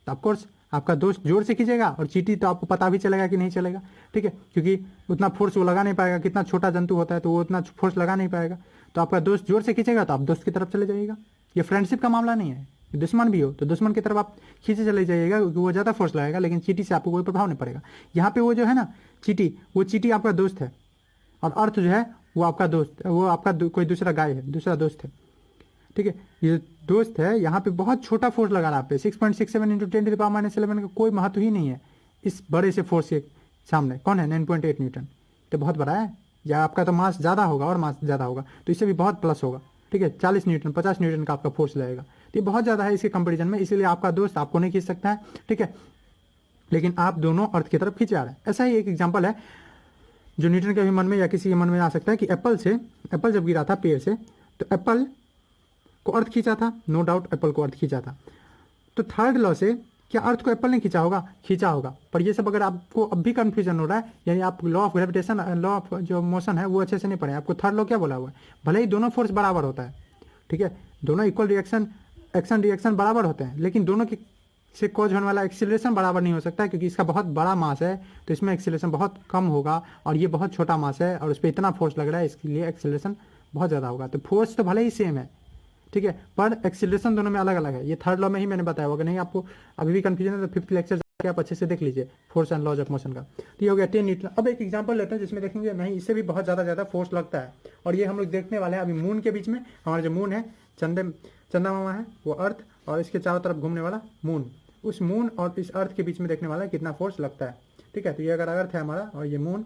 तो ऑफकोर्स आपका दोस्त जोर से खींचेगा और चींटी तो आपको पता भी चलेगा कि नहीं चलेगा, ठीक है, क्योंकि उतना फोर्स वो लगा नहीं पाएगा, कितना छोटा जंतु होता है तो वो उतना फोर्स लगा नहीं पाएगा। तो आपका दोस्त जोर से खींचेगा तो आप दोस्त की तरफ चले जाइएगा। ये फ्रेंडशिप का मामला नहीं है, दुश्मन भी हो तो दुश्मन की तरफ आप खींचे चले जाइएगा, क्योंकि वो ज़्यादा फोर्स लगाएगा, लेकिन चींटी से आपको कोई प्रभाव नहीं पड़ेगा। यहाँ पे वो जो है ना चींटी, वो चींटी आपका दोस्त है, और अर्थ जो है वो आपका दोस्त, वो आपका कोई दूसरा गाय है, दूसरा दोस्त है, ठीक है। ये दोस्त है, यहाँ पे बहुत छोटा फोर्स लगा रहा है आप पे, 6.67 इंटू 10⁻11 का कोई महत्व ही नहीं है इस बड़े से फोर्स के सामने। कौन है? 9.8 न्यूटन, तो बहुत बड़ा है। या आपका तो मास ज़्यादा होगा और मास ज़्यादा होगा तो इससे भी बहुत प्लस होगा, ठीक है, 40 न्यूटन 50 न्यूटन का आपका फोर्स लगेगा, तो ये बहुत ज़्यादा है इसके कंपेरिजन में, इसीलिए आपका दोस्त आपको नहीं खींच सकता है, ठीक है, लेकिन आप दोनों अर्थ की तरफ खींचे आ रहे हैं। ऐसा ही एक एग्जाम्पल है जो न्यूटन के भी मन में या किसी के मन में आ सकता है कि एप्पल जब गिरा था पेड़ से तो एप्पल को अर्थ खींचा था, नो डाउट एप्पल को अर्थ खींचा था। तो थर्ड लॉ से क्या अर्थ को एप्पल ने खींचा होगा? खींचा होगा। पर ये सब अगर आपको अब भी कंफ्यूजन हो रहा है, यानी आप law of gravitation, law of जो मोशन है वो अच्छे से नहीं पढ़े, आपको थर्ड लॉ क्या बोला हुआ है? भले ही दोनों फोर्स बराबर होता है, ठीक है, दोनों इक्वल रिएक्शन, एक्शन रिएक्शन बराबर होते हैं, लेकिन दोनों के से कॉज होने वाला एक्सीलरेशन बराबर नहीं हो सकता है, क्योंकि इसका बहुत बड़ा मास है तो इसमें एक्सीलरेशन बहुत कम होगा, और ये बहुत छोटा मास है और उस पर इतना फोर्स लग रहा है, इसके लिए एक्सीलरेशन बहुत ज़्यादा होगा। तो फोर्स तो भले ही सेम है, ठीक है, पर एक्सीलरेशन दोनों में अलग अलग है। ये थर्ड लॉ में ही मैंने बताया होगा, नहीं आपको अभी भी कंफ्यूजन है तो 5th लेक्चर जाके आप अच्छे से देख लीजिए, force and laws of motion का। तो ये हो गया 10 न्यूटन। अब एक एग्जांपल लेते हैं जिसमें देखेंगे नहीं इससे भी बहुत ज़्यादा फोर्स लगता है, और ये हम लोग देखने वाले हैं अभी मून के बीच में। हमारा जो मून है, चंदा मामा है वो अर्थ, और इसके चारों तरफ घूमने वाला मून, उस मून और इस अर्थ के बीच में देखने वाला है कितना फोर्स लगता है, ठीक है। तो ये अगर अर्थ है हमारा और ये मून,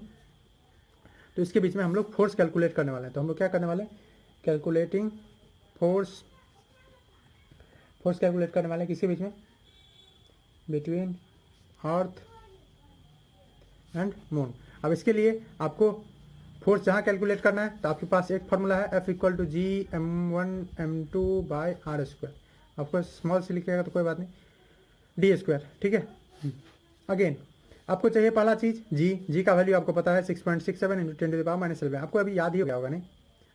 तो इसके बीच में हम लोग फोर्स कैलकुलेट करने वाले हैं। तो हम लोग क्या करने वाले हैं? कैलकुलेटिंग फोर्स कैलकुलेट करने वाले हैं किसके बीच में? Between earth and moon. अब इसके लिए आपको फोर्स जहाँ कैलकुलेट करना है तो आपके पास एक फार्मूला है, F = G(m1m2/r²). आपको स्मॉल से लिखिएगा तो कोई बात नहीं, d², ठीक है। अगेन आपको चाहिए पहला चीज़ जी का वैल्यू आपको पता है 6.67 × 10⁻11। आपको अभी याद ही हो गया होगा, नहीं,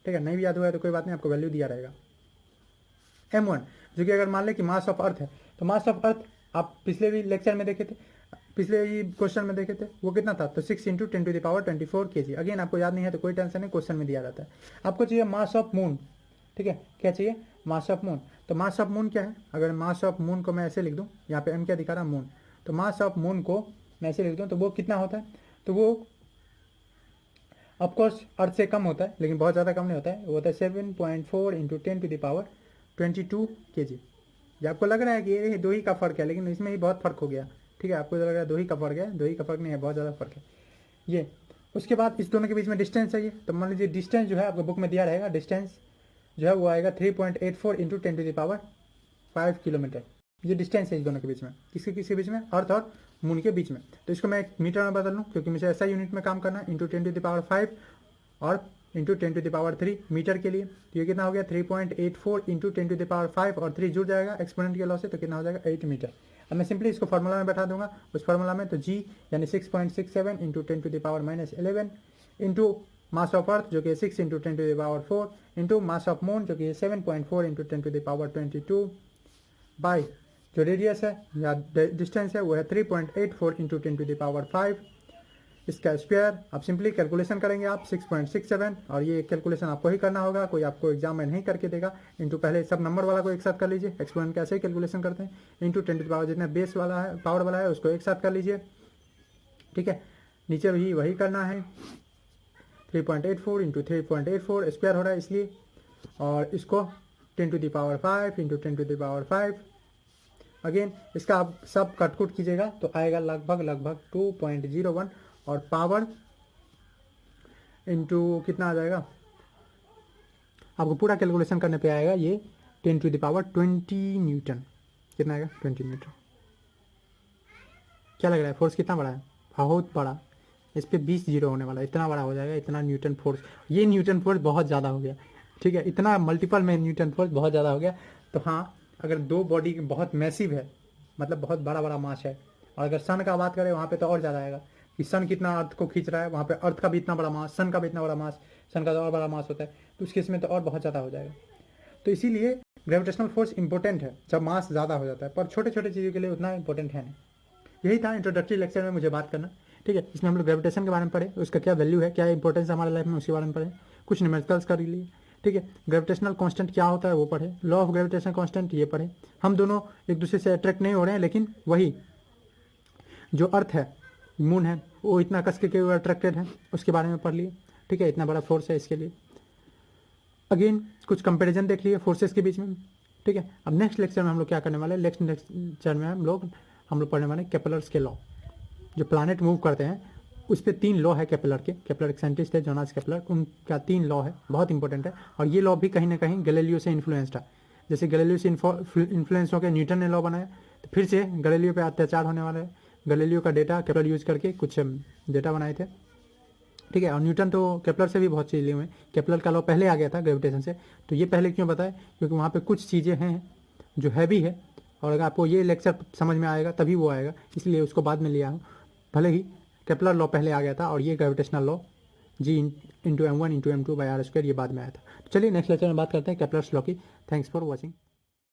ठीक है, नहीं भी याद हुआ है तो कोई बात नहीं, आपको वैल्यू दिया रहेगा। m1 जो कि अगर मान लें कि मास ऑफ अर्थ है, तो मास ऑफ अर्थ आप पिछले भी लेक्चर में देखे थे, पिछले ही क्वेश्चन में देखे थे, वो कितना था? तो 6 × 10⁻24 kg। अगेन आपको याद नहीं है तो कोई टेंशन नहीं, क्वेश्चन में दिया रहता है। आपको चाहिए मास ऑफ मून, ठीक है, क्या चाहिए? Mass of moon. तो मास ऑफ मून क्या है? अगर मास ऑफ मून को मैं ऐसे लिख दूँ, यहाँ पे m क्या दिखा रहा है? मून। तो मास ऑफ मून को मैं ऐसे लिख दूँ तो वो कितना होता है? तो वो ऑफकोर्स अर्थ से कम होता है, लेकिन बहुत ज़्यादा कम नहीं होता है, वो होता है 7.4 × 10⁻22 kg। ये आपको लग रहा है कि ये दो ही का फर्क है, लेकिन इसमें ही बहुत फर्क हो गया, ठीक है, आपको लग रहा है दो ही का फर्क है, दो ही का फर्क नहीं है, बहुत ज़्यादा फर्क है ये। उसके बाद इस दोनों के बीच में डिस्टेंस चाहिए, तो मान लीजिए डिस्टेंस जो है आपको बुक में दिया रहेगा, डिस्टेंस जो है वो आएगा 3.84 × 10⁵ किलोमीटर। ये डिस्टेंस है इस दोनों के बीच में, किसके बीच में? अर्थ और मून के बीच में। तो इसको मैं मीटर में बदल लूँ, क्योंकि मुझे ऐसा यूनिट में काम करना है, × 10⁵ और × 10⁻3 मीटर के लिए। तो ये कितना हो गया? 3.84 × 10⁵ और 3 जुड़ जाएगा एक्सपोनेंट के लॉ से, तो कितना हो जाएगा? 8 मीटर। अब मैं सिंपली इसको फार्मूला में बैठा दूंगा, उस फार्मूला में तो g यानी 6.67 × 10⁻11 इंटू मास ऑफ अर्थ जो कि 6 × 10⁴ इंटू मास ऑफ मून जो कि 7.4 × 10⁻22 बाई जो रेडियस है या डिस्टेंस है वो है 3.84 × 10⁵ इसका स्क्वायर। आप सिंपली कैलकुलेशन करेंगे आप 6.67, और ये कैलकुलेशन आपको ही करना होगा, कोई आपको एग्जाम में नहीं करके देगा। इंटू पहले सब नंबर वाला को एक साथ कर लीजिए, एक्सपोनेंट कैसे ही कैलकुलेशन करते हैं, इंटू 10⁻, जितना बेस वाला है, पावर वाला है, उसको एक साथ कर लीजिए, ठीक है। नीचे भी वही करना है, 3.84 इंटू 3.84 स्क्वायर हो रहा है इसलिए, और इसको 10⁵ इंटू 10⁵ अगेन इसका आप सब कटकुट कीजिएगा तो आएगा लगभग 2.01, और पावर इंटू कितना आ जाएगा, आपको पूरा कैलकुलेशन करने पे आएगा ये 10⁻20 न्यूटन। कितना आएगा? 20 न्यूटन। क्या लग रहा है फोर्स कितना बड़ा है? बहुत बड़ा। इस पर 20 जीरो होने वाला है, इतना बड़ा हो जाएगा, इतना न्यूटन फोर्स। ये न्यूटन फोर्स बहुत ज़्यादा हो गया, ठीक है, इतना मल्टीपल में न्यूटन फोर्स बहुत ज़्यादा हो गया। तो हाँ, अगर दो बॉडी बहुत मैसिव है, मतलब बहुत बड़ा बड़ा मास है, और अगर सन का बात करें वहाँ पे तो और ज़्यादा आएगा कि सन कितना अर्थ को खींच रहा है, वहाँ पे अर्थ का भी इतना बड़ा मास, सन का भी इतना बड़ा मास, सन का तो और बड़ा मास होता है, तो उस केस में तो और बहुत ज़्यादा हो जाएगा। तो इसीलिए ग्रेविटेशनल फोर्स इंपॉर्टेंट है जब मास ज़्यादा हो जाता है, पर छोटे छोटे चीज़ों के लिए उतना इंपॉर्टेंट है नहीं। यही था इंट्रोडक्टरी लेक्चर में मुझे बात करना, ठीक है। इसमें हम लोग ग्रेविटेशन के बारे में पढ़े, उसका क्या वैल्यू है, क्या इंपॉर्टेंस है हमारे लाइफ में, उसके बारे में पढ़े, कुछ न्यूमेरिकल्स कर लिए, ठीक है। ग्रेविटेशनल कांस्टेंट क्या होता है वो पढ़े, लॉ ऑफ ग्रेविटेशन कांस्टेंट ये पढ़े। हम दोनों एक दूसरे से अट्रैक्ट नहीं हो रहे हैं, लेकिन वही जो अर्थ है, मून है, वो इतना कस के क्यों अट्रैक्टेड है उसके बारे में पढ़ लिए, ठीक है। इतना बड़ा फोर्स है इसके लिए। अगेन कुछ कंपैरिजन देख लिए फोर्सेस के बीच में, ठीक है। अब नेक्स्ट लेक्चर में हम लोग क्या करने वाले हैं, नेक्स्ट लेक्चर में हम लोग पढ़ने वाले केपलर्स के लॉ। जो प्लानट मूव करते हैं उस पर 3 लॉ है केपलर के। केपलर एक साइंटिस्ट है, जोनास केपलर, उनका 3 लॉ है, बहुत इंपॉर्टेंट है। और ये लॉ भी कहीं ना कहीं गैलीलियो से इन्फ्लुएंस्ड है। जैसे गैलीलियो से इन्फ्लुएंस होकर न्यूटन ने लॉ बनाया, तो फिर से गैलीलियो पे अत्याचार होने वाला है। गैलीलियो का डेटा केपलर यूज करके कुछ डेटा बनाए थे, ठीक है। और न्यूटन तो केपलर से भी बहुत चीज़ लिए हुए हैं। केपलर का लॉ पहले आ गया था ग्रेविटेशन से, तो ये पहले क्यों बताए, क्योंकि वहाँ पे कुछ चीज़ें हैं जो हैवी है, और अगर आपको ये लेक्चर समझ में आएगा तभी वो आएगा, इसलिए उसको बाद में लिया हूँ। भले ही केपलर लॉ पहले आ गया था, और ये gravitational law G × M1 × M2/r² ये बाद में आया था। तो चलिए नेक्स्ट लेक्चर में बात करते हैं केपलर्स लॉ की। Thanks for watching.